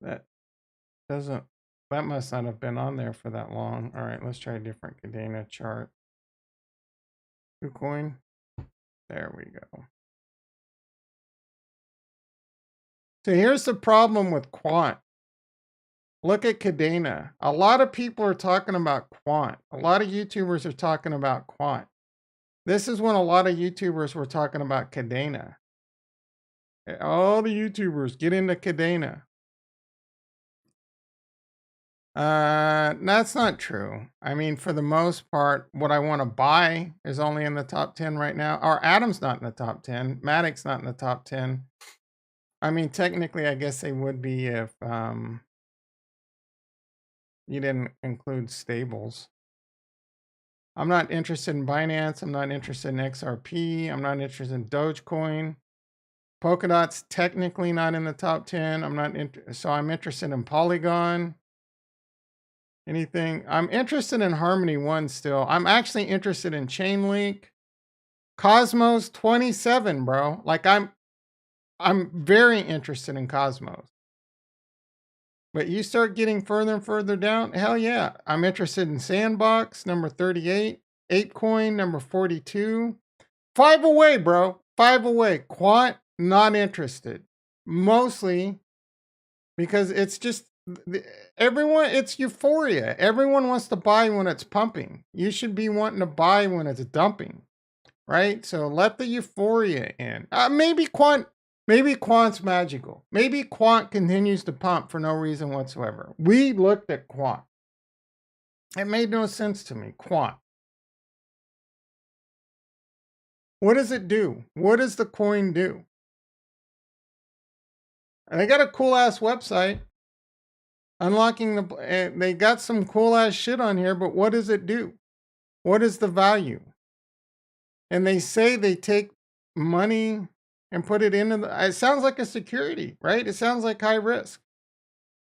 That must not have been on there for that long. All right, let's try a different Cadena chart. KuCoin. There we go. So here's the problem with quant. Look at Cadena. A lot of people are talking about quant. A lot of YouTubers are talking about quant. This is when a lot of YouTubers were talking about Cadena. All the YouTubers get into Cadena. That's not true. I mean, for the most part, what I want to buy is only in the top 10 right now. Or Atom's not in the top 10. Matic's not in the top 10. I mean, technically, I guess they would be if You didn't include stables. I'm not interested in Binance. I'm not interested in XRP. I'm not interested in Dogecoin. Polkadot's technically not in the top 10. So I'm interested in Polygon. Anything? I'm interested in Harmony One still. I'm actually interested in Chainlink. Cosmos 27, bro. Like I'm very interested in Cosmos. But you start getting further and further down, hell yeah. I'm interested in Sandbox, number 38. ApeCoin, number 42. 5 away, bro. 5 away. Quant, not interested. Mostly because it's just everyone, it's euphoria. Everyone wants to buy when it's pumping. You should be wanting to buy when it's dumping, right? So let the euphoria in. Maybe Quant's magical. Maybe Quant continues to pump for no reason whatsoever. We looked at Quant. It made no sense to me. Quant. What does it do? What does the coin do? And they got a cool ass website. They got some cool ass shit on here, but what does it do? What is the value? And they say they take money and put it it sounds like a security, right? It sounds like high risk.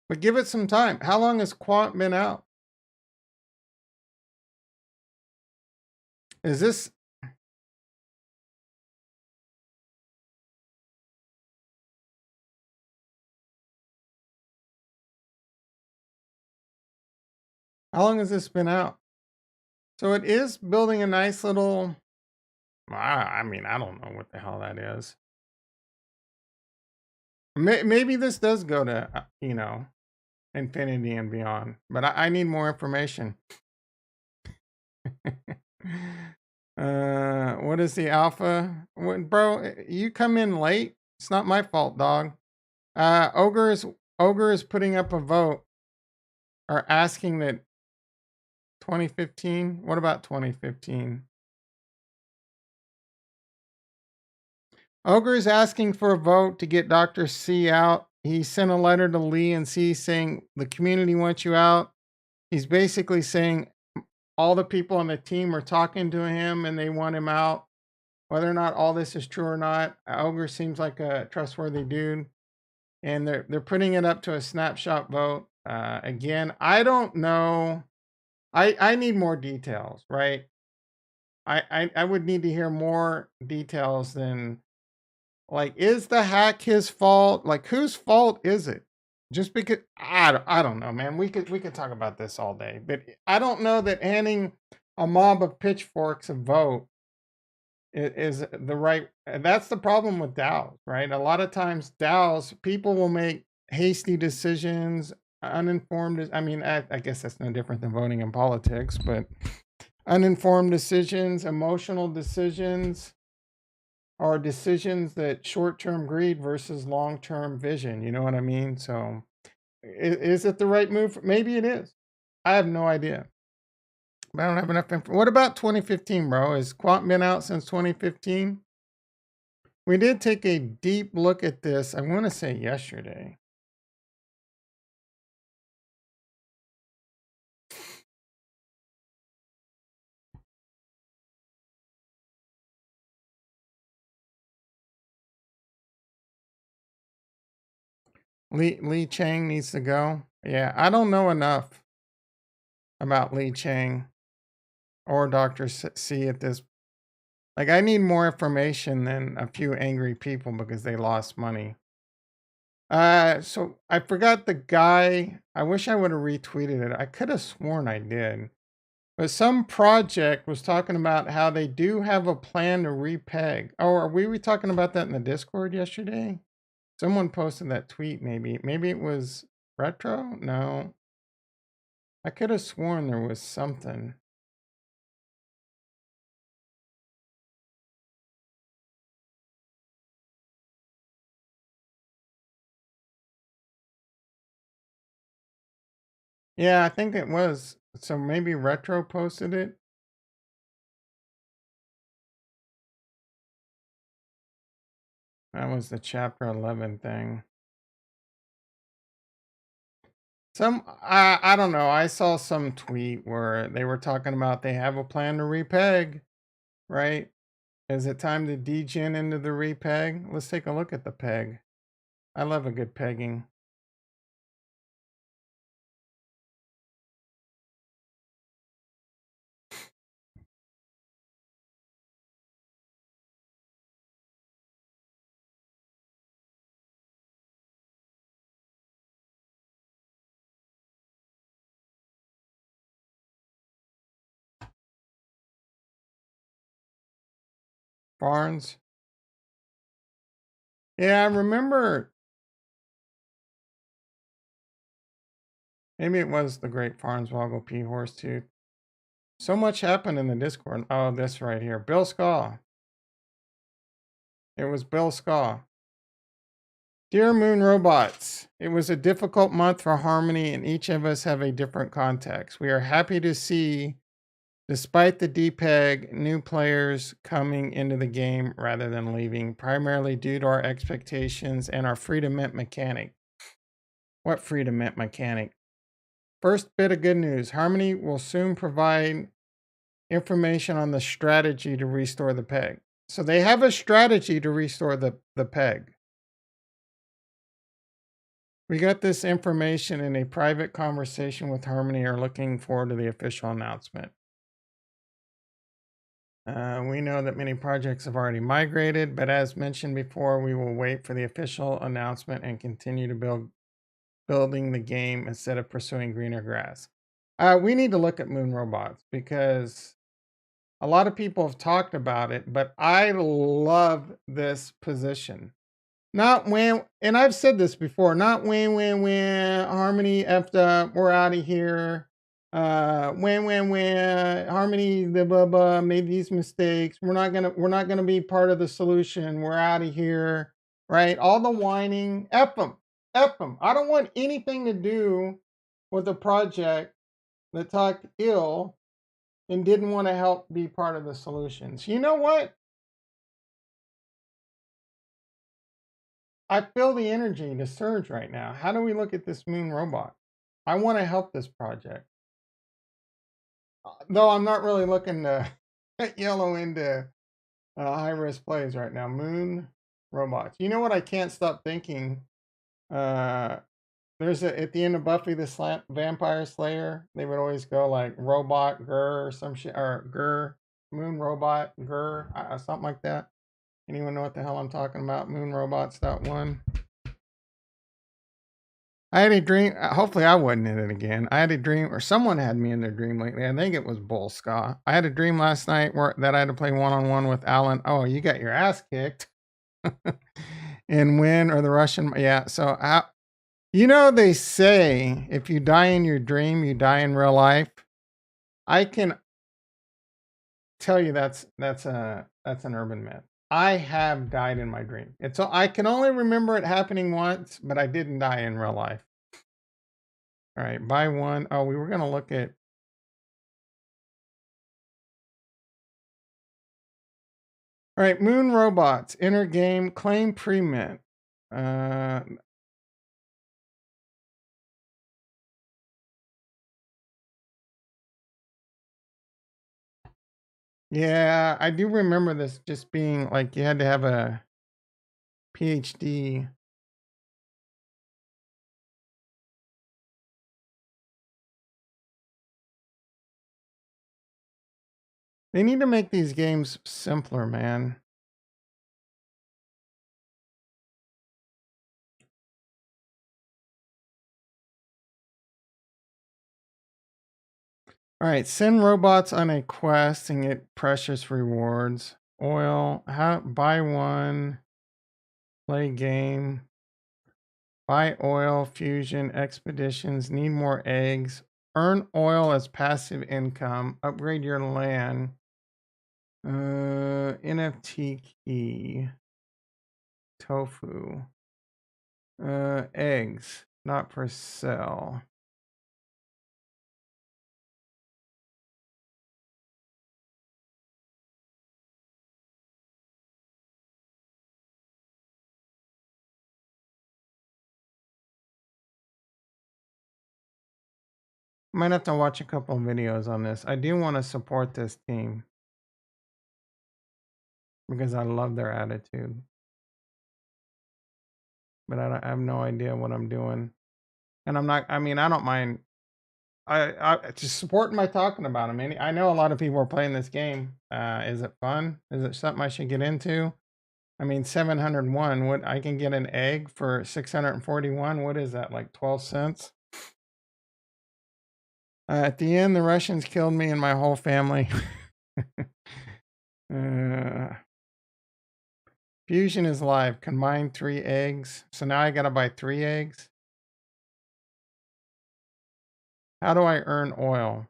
But give it some time. How long has Quant been out? Is this how long has this been out? So it is building a nice little I mean, I don't know what the hell that is. Maybe this does go to, infinity and beyond, but I need more information. What is the alpha? Bro, you come in late. It's not my fault, dog. Ogre is putting up a vote or asking that 2015. What about 2015? Ogre is asking for a vote to get Dr. C out. He sent a letter to Lee and C saying the community wants you out. He's basically saying all the people on the team are talking to him and they want him out. Whether or not all this is true or not, Ogre seems like a trustworthy dude, and they're putting it up to a snapshot vote. Again, I don't know. I need more details, right? I would need to hear more details than like, is the hack his fault? Like, whose fault is it? Just because I don't know, man. We could talk about this all day, but I don't know that handing a mob of pitchforks a vote is the right. That's the problem with DAOs, right? A lot of times DAOs, people will make hasty decisions, uninformed. I mean, I guess that's no different than voting in politics, but uninformed decisions, emotional decisions are decisions that short-term greed versus long-term vision. You know what I mean? So is it the right move? Maybe it is. I have no idea. But I don't have enough info. What about 2015, bro? Has Quant been out since 2015? We did take a deep look at this, I want to say yesterday. Lee Chang needs to go. Yeah, I don't know enough about Lee Chang or Dr. C at this. Like, I need more information than a few angry people because they lost money. So I forgot the guy. I wish I would have retweeted it. I could have sworn I did. But some project was talking about how they do have a plan to repeg. Oh, are we talking about that in the Discord yesterday? Someone posted that tweet, maybe. Maybe it was Retro? No. I could have sworn there was something. Yeah, I think it was. So maybe Retro posted it. That was the chapter 11 thing. I don't know. I saw some tweet where they were talking about they have a plan to repeg, right? Is it time to degen into the repeg? Let's take a look at the peg. I love a good pegging. Barnes. Yeah, I remember. Maybe it was the Great Farnswoggle P Horse too. So much happened in the Discord. Oh, this right here. Bill Skaw. It was Bill Skaw. Dear Moon Robots, it was a difficult month for Harmony and each of us have a different context. We are happy to see, despite the DPEG, new players coming into the game rather than leaving, primarily due to our expectations and our Freedom Mint mechanic. What Freedom Mint mechanic? First bit of good news. Harmony will soon provide information on the strategy to restore the peg. So they have a strategy to restore the peg. We got this information in a private conversation with Harmony. Are looking forward to the official announcement. We know that many projects have already migrated, but as mentioned before, we will wait for the official announcement and continue to building the game instead of pursuing greener grass. We need to look at Moon Robots because a lot of people have talked about it, but I love this position. Not when, and I've said this before, not when Harmony effed up, we're out of here. When Harmony the blah blah made these mistakes, we're not gonna be part of the solution. We're out of here, right? All the whining, F them. I don't want anything to do with a project that talked ill and didn't want to help be part of the solutions. You know what? I feel the energy to surge right now. How do we look at this moon robot? I want to help this project. Though I'm not really looking to yellow into high risk plays right now. Moon robots. You know what I can't stop thinking? Uh, there's at the end of Buffy the Vampire Slayer, they would always go like robot, grr, or some shit, or grr, moon robot, grr, something like that. Anyone know what the hell I'm talking about? Moon robots.1. I had a dream. Hopefully, I wasn't in it again. I had a dream, or someone had me in their dream lately. I think it was Bull Ska. I had a dream last night that I had to play one on one with Alan. Oh, you got your ass kicked and win, or the Russian. Yeah. So, they say if you die in your dream, you die in real life. I can tell you that's an urban myth. I have died in my dream. I can only remember it happening once, but I didn't die in real life. All right, buy one. Oh, we were going to look at. All right, Moon Robots, enter game, claim pre-mint. Yeah, I do remember this just being like you had to have a PhD. They need to make these games simpler, man. All right, send robots on a quest and get precious rewards. Oil, buy one, play game, buy oil, fusion, expeditions, need more eggs, earn oil as passive income, upgrade your land, NFT key, tofu, eggs, not for sale. Might have to watch a couple of videos on this. I do want to support this team because I love their attitude. But I have no idea what I'm doing. And I'm not, I mean, I don't mind. I just supporting by talking about them. I know a lot of people are playing this game. Is it fun? Is it something I should get into? I mean, 701. What I can get an egg for 641. What is that? Like 12 cents? At the end, the Russians killed me and my whole family. Fusion is live. Combine 3 eggs. So now I gotta buy 3 eggs. How do I earn oil?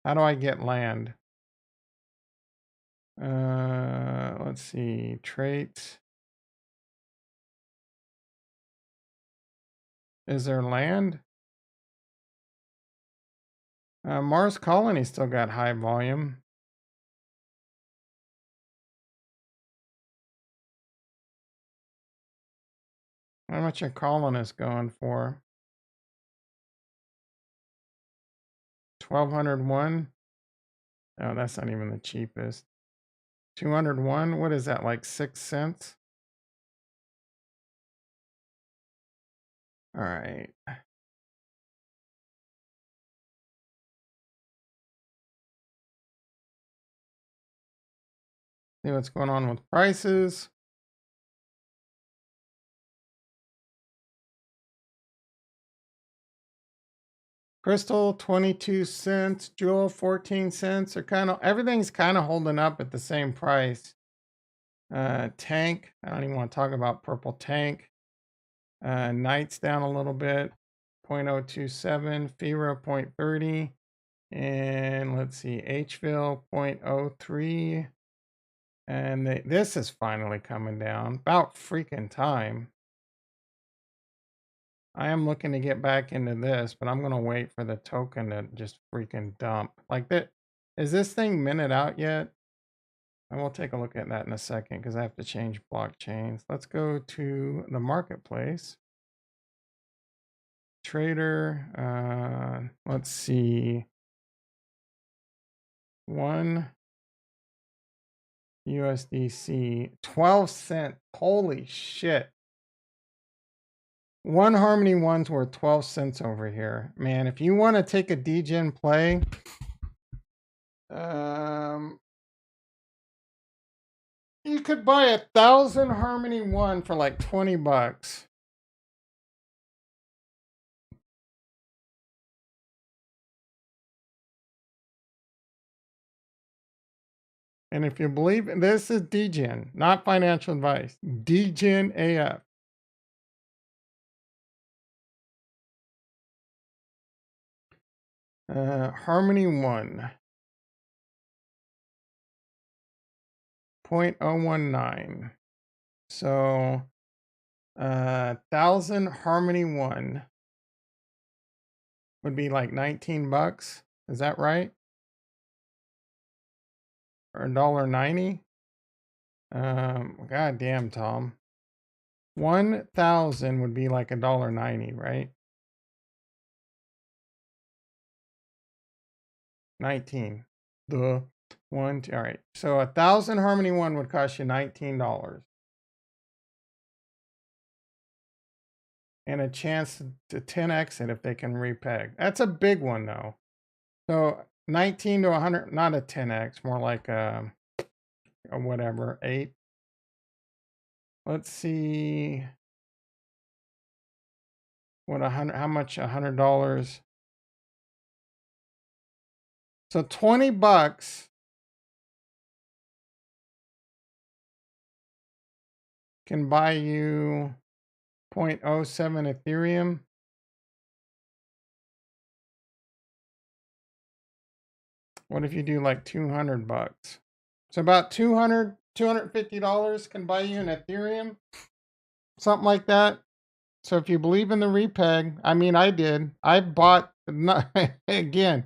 How do I get land? Let's see. Traits. Is there land? Mars Colony still got high volume. How much a colonist going for? 1201. Oh, that's not even the cheapest. 201. What is that? Like 6 cents? All right. See what's going on with prices. Crystal 22 cents, Jewel 14 cents. Are kind of everything's kind of holding up at the same price. Tank, I don't even want to talk about purple tank. Knights down a little bit, 0.027, FIRA 0.30, and let's see, HVIL 0.03. And this is finally coming down. About freaking time. I am looking to get back into this, but I'm going to wait for the token to just freaking dump. Like that. Is this thing minted out yet? And we'll take a look at that in a second because I have to change blockchains. Let's go to the marketplace. Trader, let's see. 1 USDC, 12 cent. Holy shit. 1 Harmony 1's worth 12 cents over here. Man, if you want to take a degen play, you could buy 1,000 Harmony 1 for like 20 bucks. And if you believe, this is degen, not financial advice. Degen AF. Harmony 1. 0.019. So 1,000 Harmony 1 would be like 19 bucks. Is that right? Or $1.90? God damn, Tom. 1,000 would be like $1.90, right? 19. The 1, 2, all right. So 1,000 Harmony 1 would cost you $19. And a chance to 10x it if they can repeg. That's a big one though. So 19 to 100, not a 10x, more like a whatever, 8. Let's see what how much $100. So 20 bucks can buy you 0.07 Ethereum. What if you do like 200 bucks? So about $250 can buy you an Ethereum, something like that. So if you believe in the repeg, I mean, I did. I bought, again,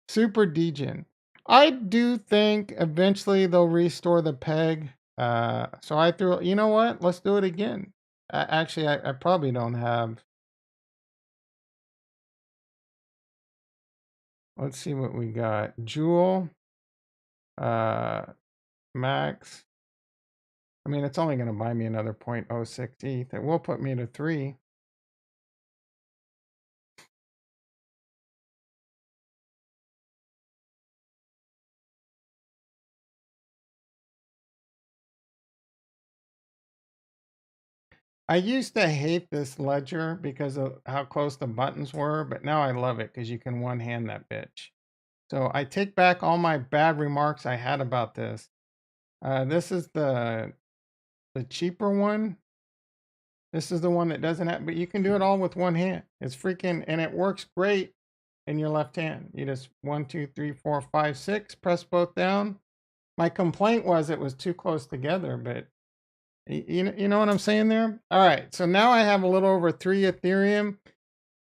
super degen. I do think eventually they'll restore the peg. So I threw, you know what? Let's do it again. Actually, I probably don't have Let's see what we got. Jewel, Max. I mean, it's only going to buy me another 0.06 ETH. It will put me to 3. I used to hate this ledger because of how close the buttons were, but now I love it because you can one-hand that bitch. So I take back all my bad remarks I had about this. This is the cheaper one. This is the one that doesn't have, but you can do it all with one hand. It's freaking, and it works great in your left hand. You just 1, 2, 3, 4, 5, 6, press both down. My complaint was it was too close together, but you know what I'm saying there? All right, so now I have a little over 3 Ethereum.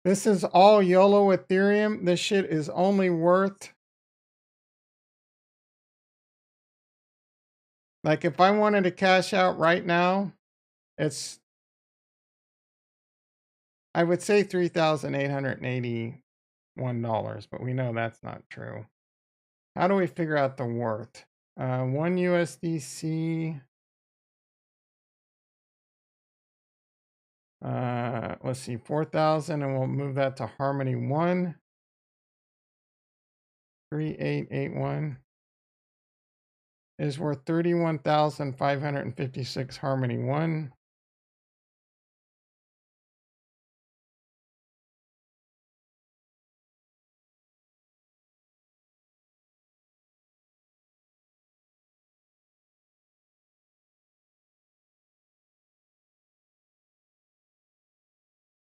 This is all YOLO Ethereum. This shit is only worth, like if I wanted to cash out right now, it's, I would say $3,881, but we know that's not true. How do we figure out the worth? 1 USDC. Let's see, 4,000, and we'll move that to Harmony 1. 3881 is worth 31,556 Harmony 1.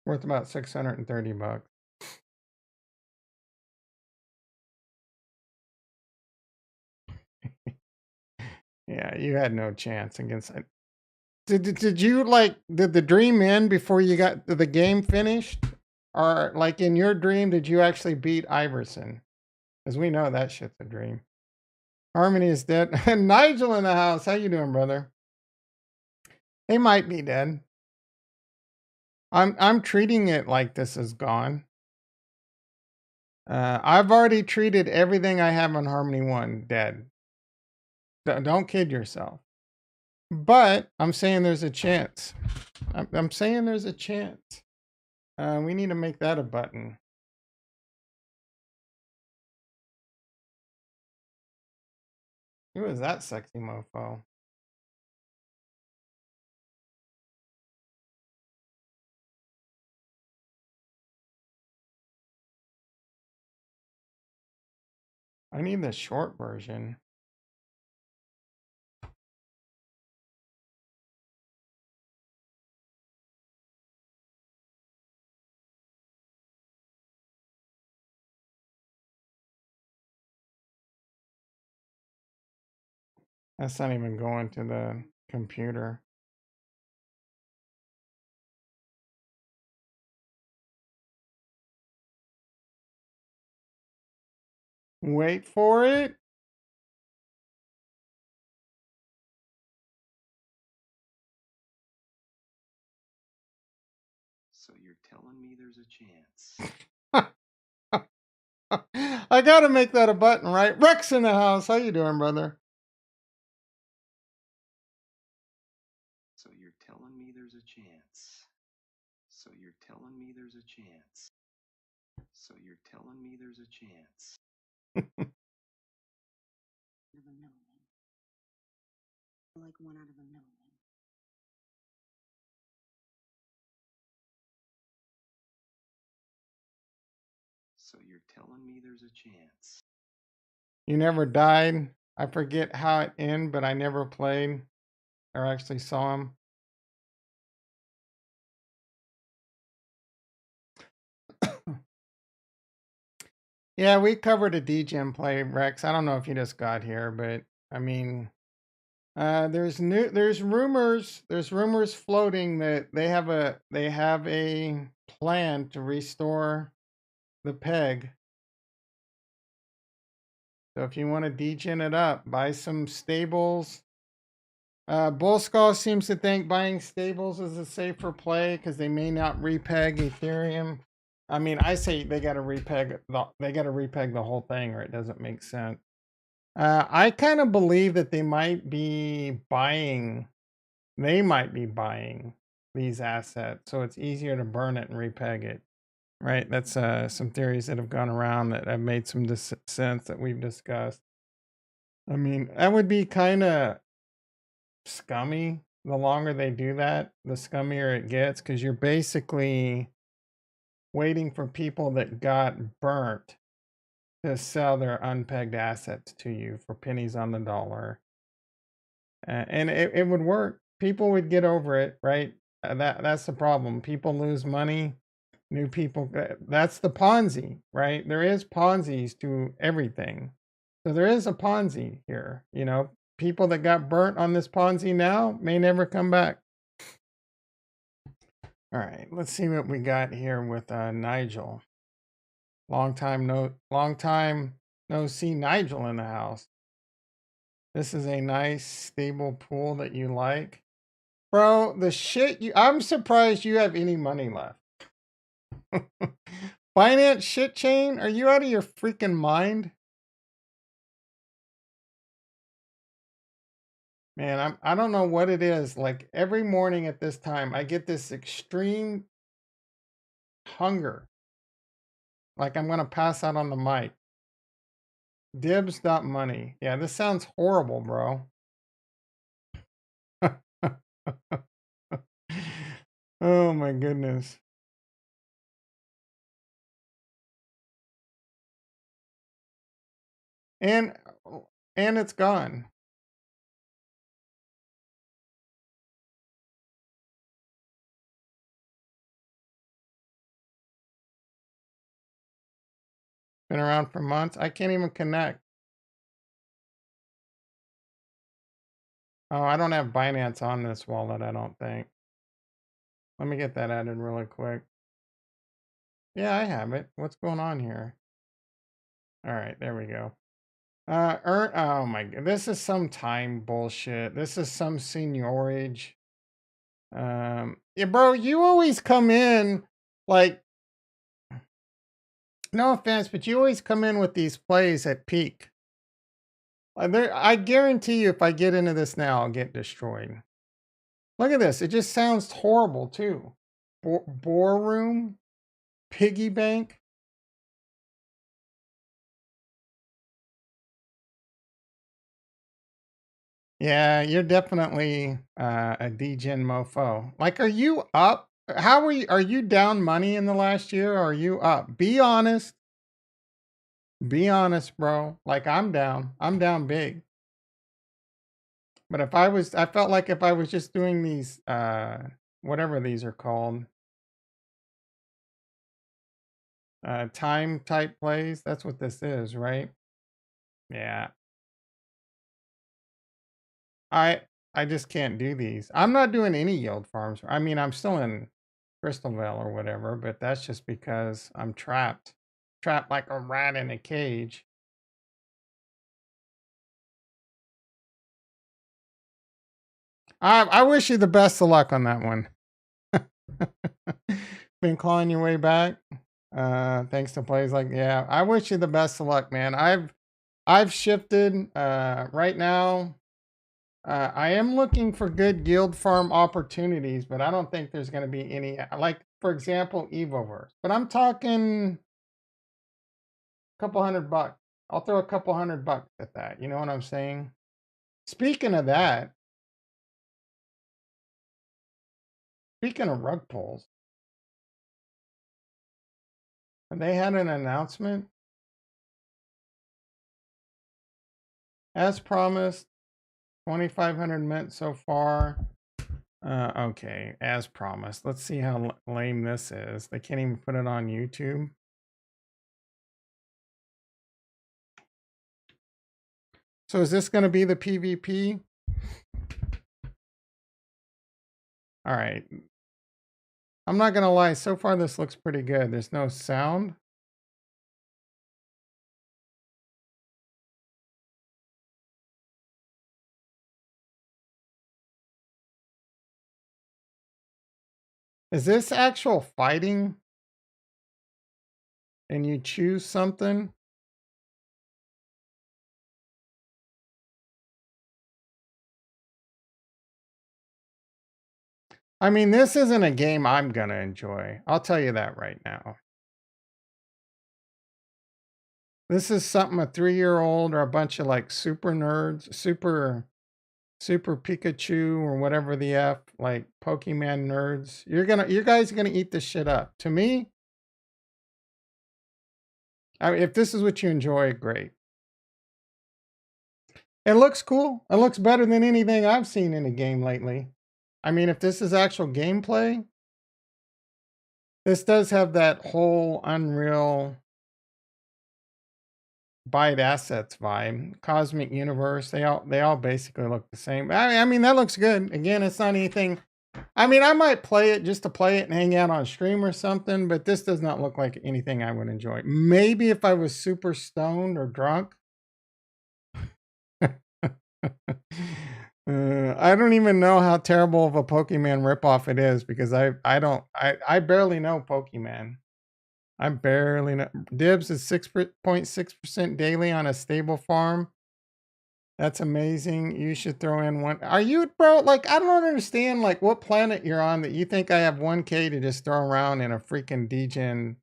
Worth about 630 bucks. Yeah, you had no chance against it. Did you like, did the dream end before you got the game finished? Or like in your dream, did you actually beat Iverson? Because we know that shit's a dream. Harmony is dead. Nigel in the house. How you doing, brother? They might be dead. I'm treating it like this is gone. I've already treated everything I have on Harmony 1 dead. Don't kid yourself. But I'm saying there's a chance. I'm saying there's a chance. We need to make that a button. Who is that sexy mofo? I need the short version. That's not even going to the computer. Wait for it. So you're telling me there's a chance? I gotta make that a button, right? Rex in the house. How you doing, brother? So you're telling me there's a chance. So you're telling me there's a chance. So you're telling me there's a chance. Like 1 out of a million. So you're telling me there's a chance. You never died. I forget how it ended, but I never played or actually saw him. Yeah, we covered a DGen play, Rex. I don't know if you just got here, but I mean, there's rumors floating that they have a plan to restore the peg. So if you want to degen it up, buy some stables. Bullskull seems to think buying stables is a safer play because they may not repeg Ethereum. I mean, I say they got to repeg the whole thing, or it doesn't make sense. I kind of believe that they might be buying. They might be buying these assets, so it's easier to burn it and repeg it. Right? That's some theories that have gone around that have made some sense that we've discussed. I mean, that would be kind of scummy. The longer they do that, the scummier it gets, because you're basically waiting for people that got burnt to sell their unpegged assets to you for pennies on the dollar. And it would work. People would get over it, right? That's the problem. People lose money. New people. That's the Ponzi, right? There is Ponzi's to everything. So there is a Ponzi here. You know, people that got burnt on this Ponzi now may never come back. All right, let's see what we got here with Nigel. Long time no see Nigel in the house. This is a nice stable pool that you like. Bro, the shit I'm surprised you have any money left. Binance shit chain? Are you out of your freaking mind? Man, I don't know what it is. Like every morning at this time, I get this extreme hunger. Like I'm gonna pass out on the mic. Dibs.money. Yeah, this sounds horrible, bro. Oh my goodness. And and it's gone. Been around for months. I can't even connect. Oh, I don't have Binance on this wallet, I don't think. Let me get that added really quick. Yeah, I have it. What's going on here? All right, there we go. Oh my god, this is some time bullshit. This is some seniorage. Yeah, bro, you always come in like, no offense, but you always come in with these plays at peak. I guarantee you, if I get into this now, I'll get destroyed. Look at this. It just sounds horrible too. Boar room, piggy bank. Yeah, you're definitely a degen mofo. Like, are you up? How are you? Are you down money in the last year? Or are you up? Be honest. Be honest, bro. Like I'm down. I'm down big. But if I was, I felt like if I was just doing these, whatever these are called, time type plays. That's what this is, right? Yeah. I just can't do these. I'm not doing any yield farms. I mean, I'm still in Crystal Vale or whatever, but that's just because I'm trapped. Trapped like a rat in a cage. I wish you the best of luck on that one. Been clawing your way back. Thanks to plays like, yeah, I wish you the best of luck, man. I've shifted right now. I am looking for good guild farm opportunities, but I don't think there's going to be any, like, for example, Evoverse. But I'm talking a couple $100. I'll throw a couple $100 at that. You know what I'm saying? Speaking of that, speaking of rug pulls, they had an announcement. As promised, 2,500 mint so far. Okay, as promised. Let's see how lame this is. They can't even put it on YouTube. So is this going to be the PvP? All right. I'm not going to lie. So far, this looks pretty good. There's no sound. Is this actual fighting? and you choose something. I mean, this isn't a game I'm gonna enjoy. I'll tell you that right now. This is something a 3-year-old or a bunch of like super nerds, super Pikachu or whatever the F, like Pokemon nerds. You guys are gonna eat this shit up. To me, if this is what you enjoy, great. It looks cool. It looks better than anything I've seen in a game lately. I mean, if this is actual gameplay, this does have that whole Unreal Byte Assets vibe. Cosmic Universe, they all basically look the same. I mean, that looks good. Again, it's not anything. I mean, I might play it just to play it and hang out on stream or something, but this does not look like anything I would enjoy. Maybe if I was super stoned or drunk. I don't even know how terrible of a Pokemon ripoff it is because I barely know Pokemon. I barely know. Dibs is 6.6% daily on a stable farm. That's amazing. You should throw in one. Are you, bro? Like, I don't understand, like, what planet you're on that you think I have 1K to just throw around in a freaking degen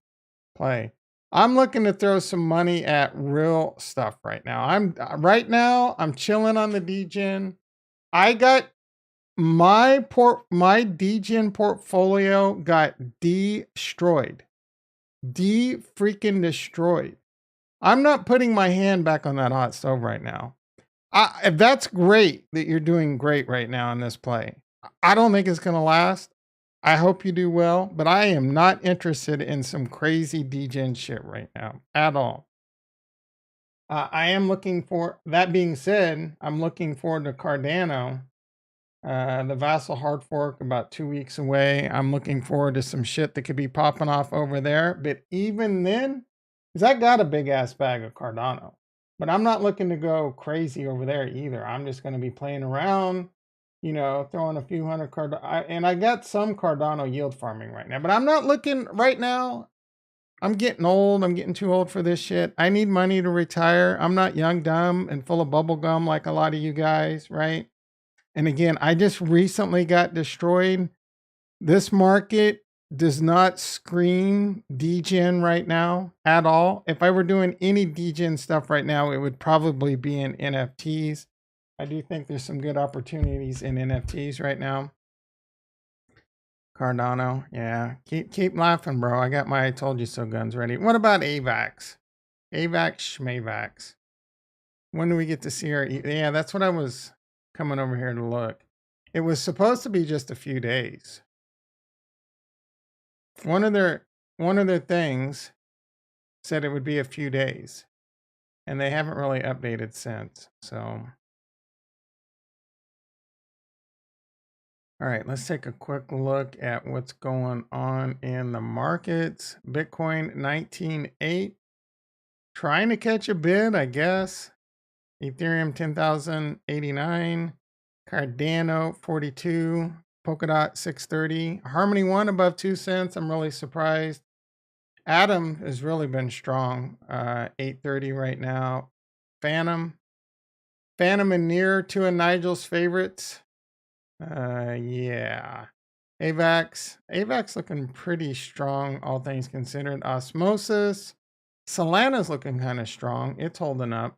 play. I'm looking to throw some money at real stuff right now. I'm chilling on the degen. I got my degen portfolio got destroyed. Freaking destroyed. I'm not putting my hand back on that hot stove right now. That's great that you're doing great right now in this play. I don't think it's going to last. I hope you do well, but I am not interested in some crazy degen shit right now at all. I am looking for, that being said, I'm looking forward to Cardano. The Vassal hard fork about 2 weeks away. I'm looking forward to some shit that could be popping off over there. But even then, because I got a big ass bag of Cardano, but I'm not looking to go crazy over there either. I'm just going to be playing around, throwing a few hundred Cardano. And I got some Cardano yield farming right now, but I'm not looking right now. I'm getting old. I'm getting too old for this shit. I need money to retire. I'm not young, dumb, and full of bubble gum like a lot of you guys, right? And again, I just recently got destroyed. This market does not scream degen right now at all. If I were doing any degen stuff right now, it would probably be in NFTs. I do think there's some good opportunities in NFTs right now. Cardano, yeah. Keep laughing, bro. I got my I told you so guns ready. What about AVAX? AVAX, Schmavax. When do we get to see our? Yeah, that's what I was coming over here to look. It was supposed to be just a few days. One of their things said it would be a few days, and they haven't really updated since. So, all right, let's take a quick look at what's going on in the markets. Bitcoin 19.8, trying to catch a bid, I guess. Ethereum 10,089, Cardano 42, Polkadot 630, Harmony 1 above 2 cents. I'm really surprised. Atom has really been strong. 830 right now. Phantom and Near, two of Nigel's favorites. Yeah. AVAX looking pretty strong, all things considered. Osmosis. Solana's looking kind of strong. It's holding up.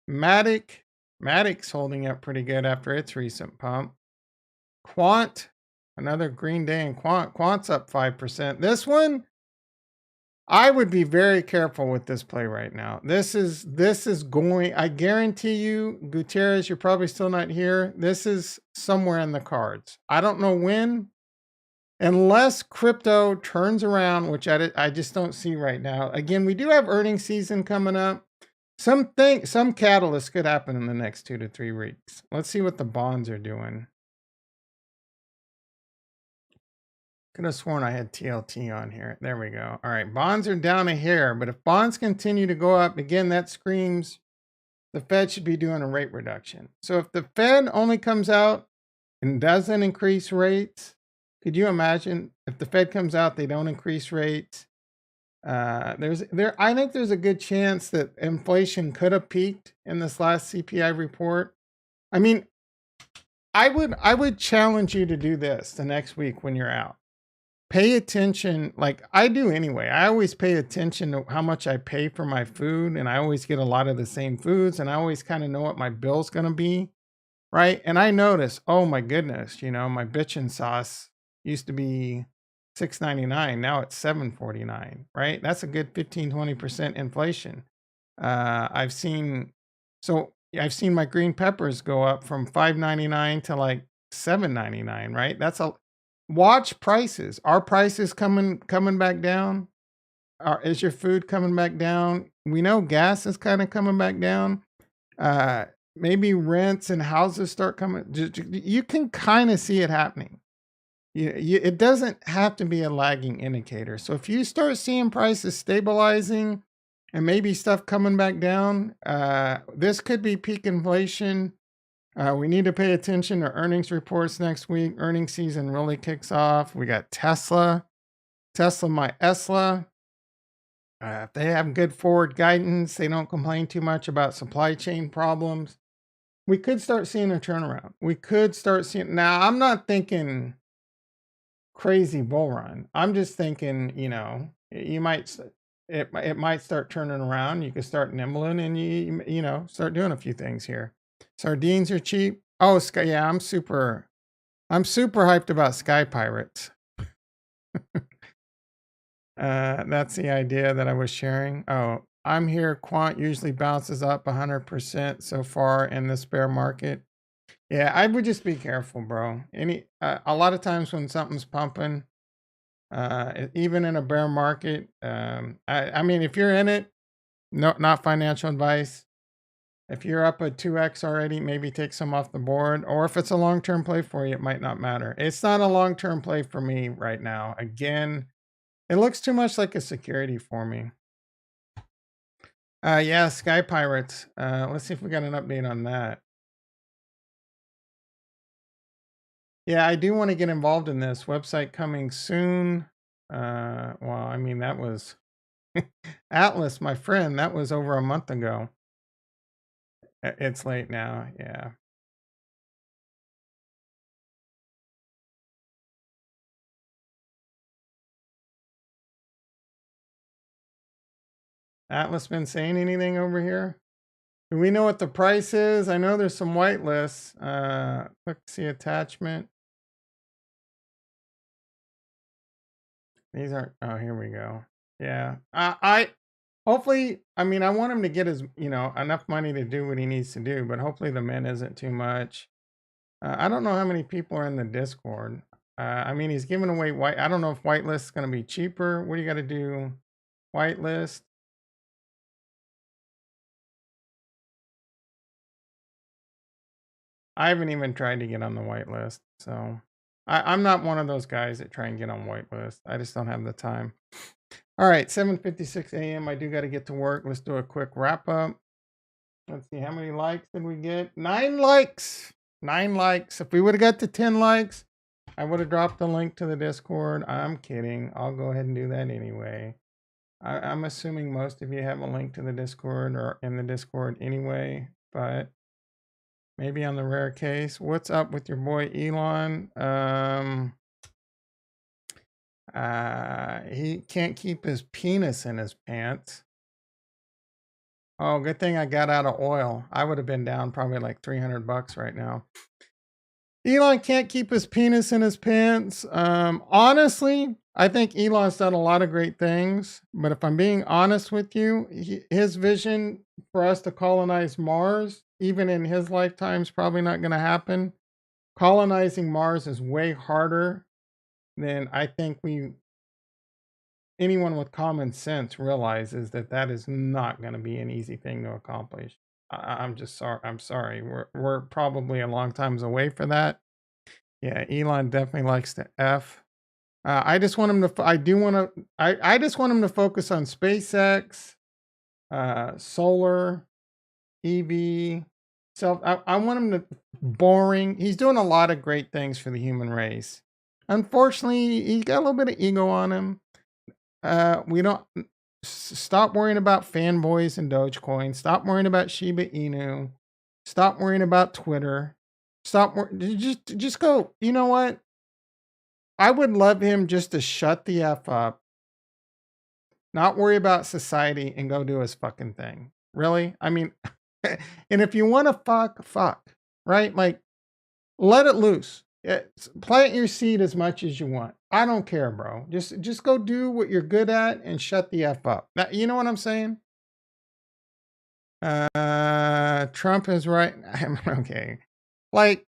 Matic's holding up pretty good after its recent pump. Quant, another green day in Quant. Quant's up 5%. This one, I would be very careful with this play right now. This is going, I guarantee you, Gutierrez, you're probably still not here. This is somewhere in the cards. I don't know when, unless crypto turns around, which I just don't see right now. Again, we do have earnings season coming up. Some catalyst could happen in the next 2 to 3 weeks. Let's see what the bonds are doing. Could have sworn I had TLT on here. There we go. All right, bonds are down a hair, but if bonds continue to go up, again, that screams the Fed should be doing a rate reduction. So if the Fed only comes out and doesn't increase rates, could you imagine if the Fed comes out, they don't increase rates, I think there's a good chance that inflation could have peaked in this last CPI report. I mean, I would challenge you to do this the next week when you're out. Pay attention, like I do anyway. I always pay attention to how much I pay for my food, and I always get a lot of the same foods, and I always kind of know what my bill's going to be, right? And I notice, oh my goodness, my bitchin' sauce used to be 6.99, now it's 7.49, right? That's a good 15-20% inflation. I've seen I've seen my green peppers go up from 5.99 to like 7.99, right? That's a watch prices. Are prices coming back down? Is your food coming back down? We know gas is kind of coming back down. Uh Maybe rents and houses start coming. You can kind of see it happening. It doesn't have to be a lagging indicator. So if you start seeing prices stabilizing and maybe stuff coming back down, this could be peak inflation. We need to pay attention to earnings reports next week. Earnings season really kicks off. We got Tesla, my Esla. If they have good forward guidance, they don't complain too much about supply chain problems. We could start seeing a turnaround. We could start seeing. Now, I'm not thinking crazy bull run. I'm just thinking, you might it might start turning around. You could start nimbling and start doing a few things here. Sardines are cheap. Oh, Sky, yeah, I'm super hyped about Sky Pirates. That's the idea that I was sharing. Oh, I'm here. Quant usually bounces up 100% so far in this bear market. Yeah, I would just be careful, bro. A lot of times when something's pumping, even in a bear market, I mean, if you're in it, no, not financial advice. If you're up at 2x already, maybe take some off the board. Or if it's a long-term play for you, it might not matter. It's not a long-term play for me right now. Again, it looks too much like a security for me. Yeah, Sky Pirates. Let's see if we got an update on that. Yeah, I do want to get involved in this website coming soon. Well, I mean, that was Atlas, my friend. That was over a month ago. It's late now. Yeah. Atlas been saying anything over here? Do we know what the price is? I know there's some white lists. Click see attachment. These aren't. Oh, here we go. Yeah. I hopefully. I mean, I want him to get his enough money to do what he needs to do, but hopefully the min isn't too much. I don't know how many people are in the Discord. I mean, he's giving away white. I don't know if whitelist is going to be cheaper. What do you got to do? Whitelist. I haven't even tried to get on the whitelist, so I'm not one of those guys that try and get on whitelist. I just don't have the time. All right, 7:56 a.m. I do got to get to work. Let's do a quick wrap up. Let's see, how many likes did we get? 9 likes. 9 likes. If we would have got to 10 likes, I would have dropped the link to the Discord. I'm kidding. I'll go ahead and do that anyway. I'm assuming most of you have a link to the Discord or in the Discord anyway, but maybe on the rare case. What's up with your boy Elon? He can't keep his penis in his pants. Oh, good thing I got out of oil. I would have been down probably like $300 right now. Elon can't keep his penis in his pants. Honestly, I think Elon's done a lot of great things, but if I'm being honest with you, his vision for us to colonize Mars, even in his lifetime, is probably not going to happen. Colonizing Mars is way harder than I think anyone with common sense realizes that is not going to be an easy thing to accomplish. I'm just sorry. I'm sorry. We're probably a long times away for that. Yeah, Elon definitely likes to F. I just want him to. I do want to. I just want him to focus on SpaceX, solar, EV, self. I want him to boring. He's doing a lot of great things for the human race. Unfortunately, he's got a little bit of ego on him. We don't. Stop worrying about fanboys and Dogecoin. Stop worrying about Shiba Inu. Stop worrying about Twitter. Just go. You know what? I would love him just to shut the F up, not worry about society, and go do his fucking thing. Really? I mean, and if you want to fuck, right? Like, let it loose. Plant your seed as much as you want. I don't care, bro. Just go do what you're good at and shut the F up. Now, you know what I'm saying? Trump is right. Okay. Like,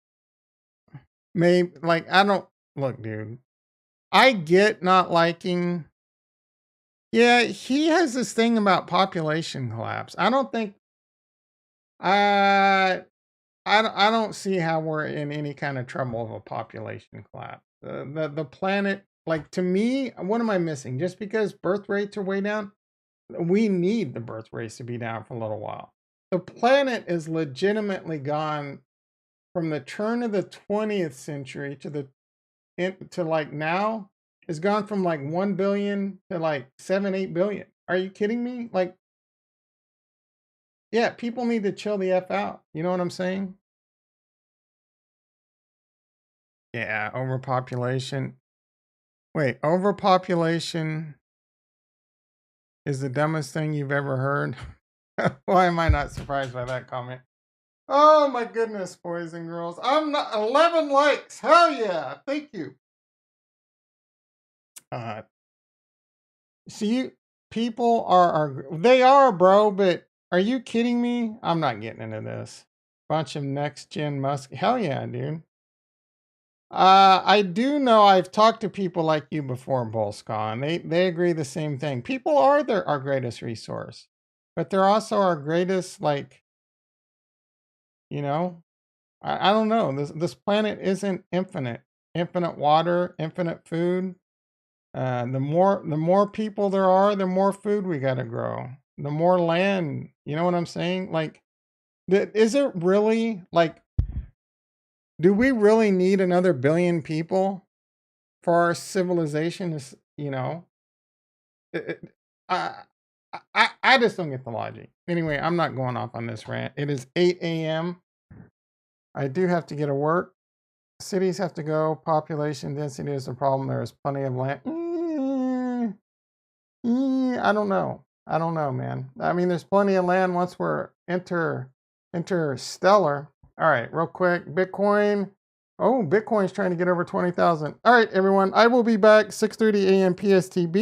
maybe, like, I don't, look, dude. I get not liking. Yeah, he has this thing about population collapse. I don't think, uh, I don't see how we're in any kind of trouble of a population collapse. The planet, like, to me, what am I missing? Just because birth rates are way down, we need the birth rates to be down for a little while. The planet is legitimately gone from the turn of the 20th century to like now, has gone from like 1 billion to like 7-8 billion. Are you kidding me? Like, yeah, people need to chill the F out. You know what I'm saying? Yeah, overpopulation. Wait, overpopulation is the dumbest thing you've ever heard? Why am I not surprised by that comment? Oh my goodness, boys and girls. I'm not 11 likes. Hell yeah. Thank you. Uh see, people are they are, bro, but are you kidding me? I'm not getting into this. Bunch of next gen Musk. Hell yeah, dude. I do know I've talked to people like you before, Bolscon. They agree the same thing. People are our greatest resource, but they're also our greatest, like, you know, I don't know. This planet isn't infinite. Infinite water, infinite food. The more people there are, the more food we gotta grow. The more land. You know what I'm saying? Like, is it really like? Do we really need another billion people for our civilization? Is, you know, it, it, I, I just don't get the logic. Anyway, I'm not going off on this rant. It is 8 a.m. I do have to get to work. Cities have to go. Population density is the problem. There is plenty of land. I don't know. I don't know, man. I mean, there's plenty of land once we're interstellar. All right, real quick. Bitcoin. Oh, Bitcoin's trying to get over 20,000. All right, everyone. I will be back 6:30 a.m. PSTB.